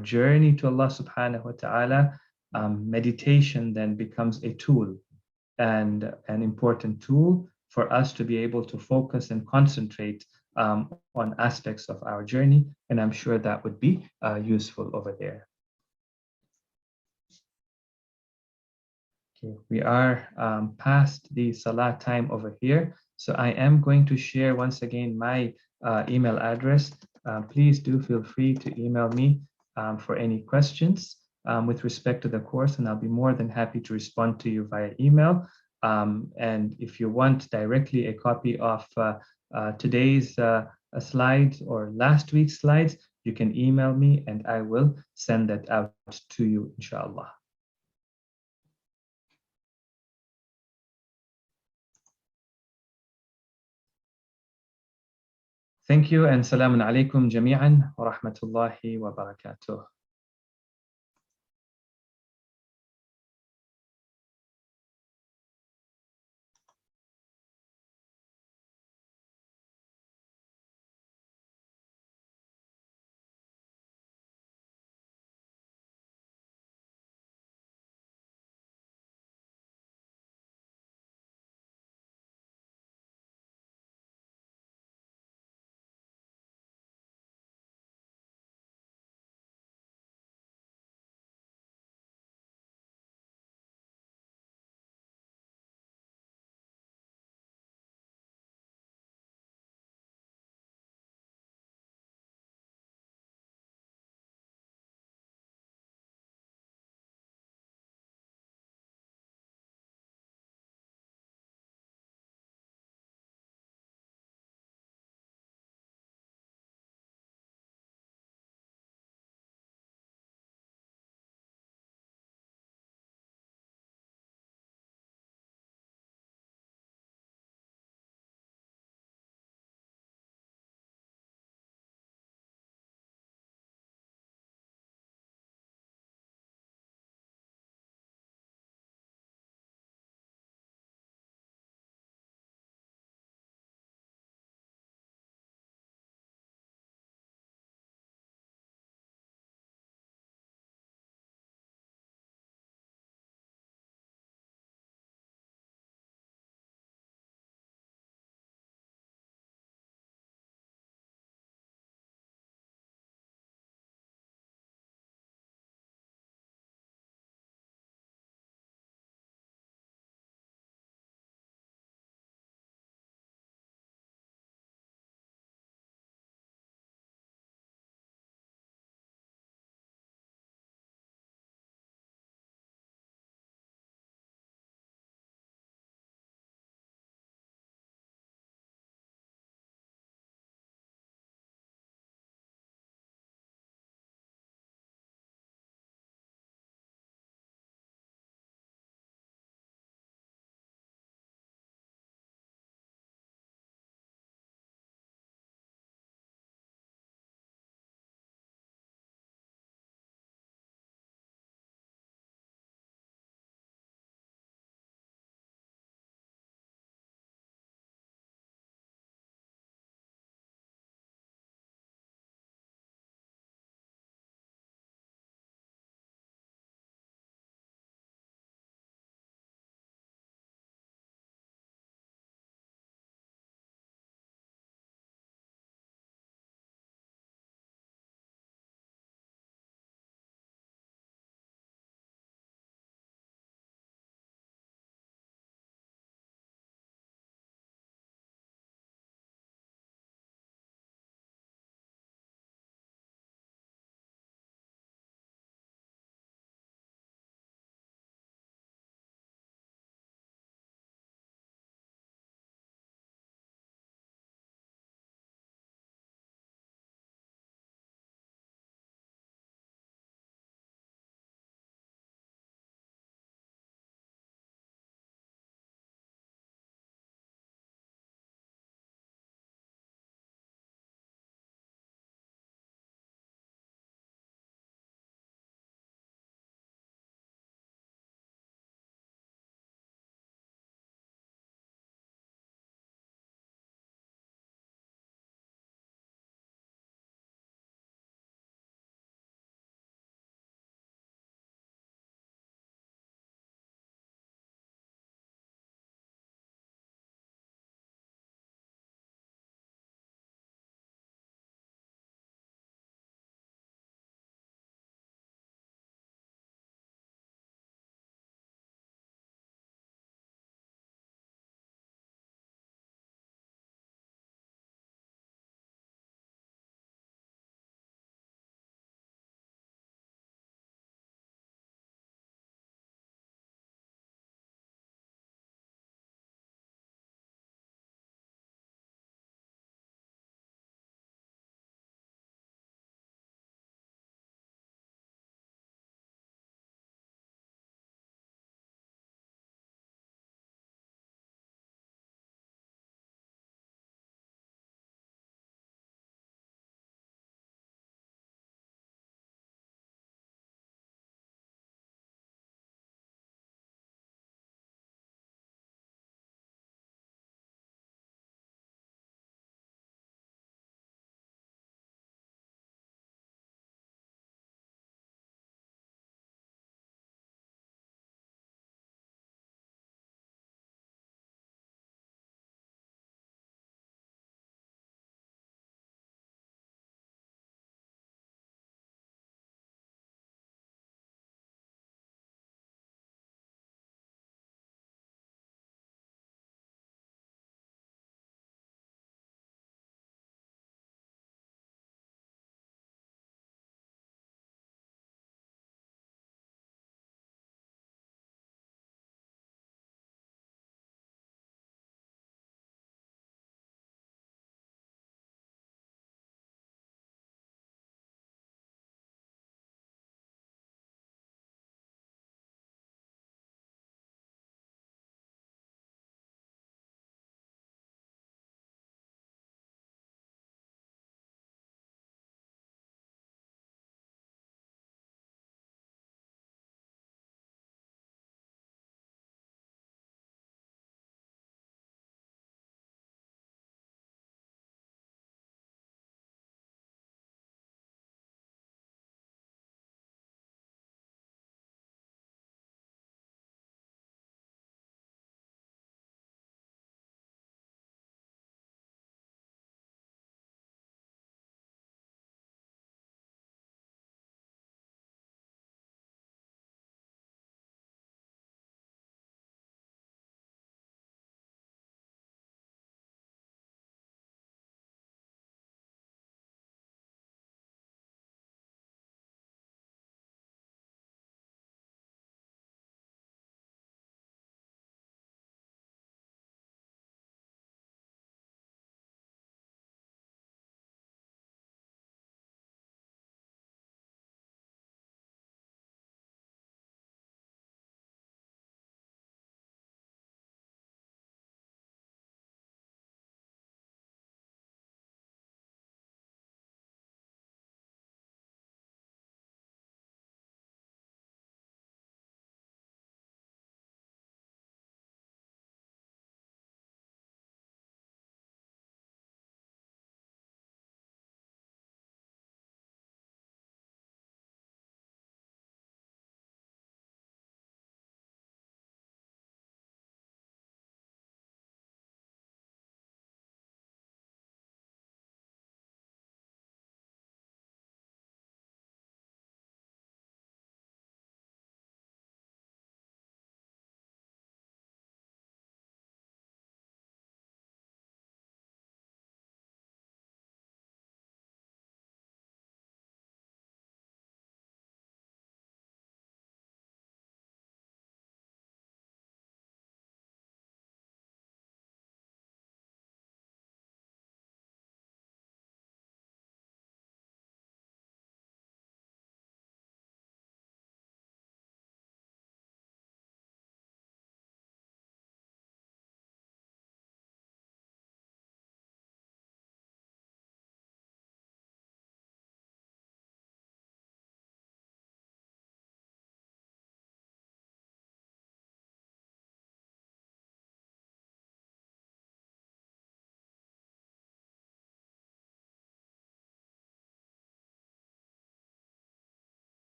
journey to Allah subhanahu wa ta'ala, meditation then becomes a tool, and an important tool for us to be able to focus and concentrate on aspects of our journey. And I'm sure that would be useful over there. Okay, we are past the Salah time over here. So I am going to share once again my email address. Please do feel free to email me for any questions with respect to the course, and I'll be more than happy to respond to you via email. And if you want directly a copy of today's slides or last week's slides, you can email me and I will send that out to you, inshallah. Thank you, and salamun alaikum jami'an wa rahmatullahi wa barakatuh.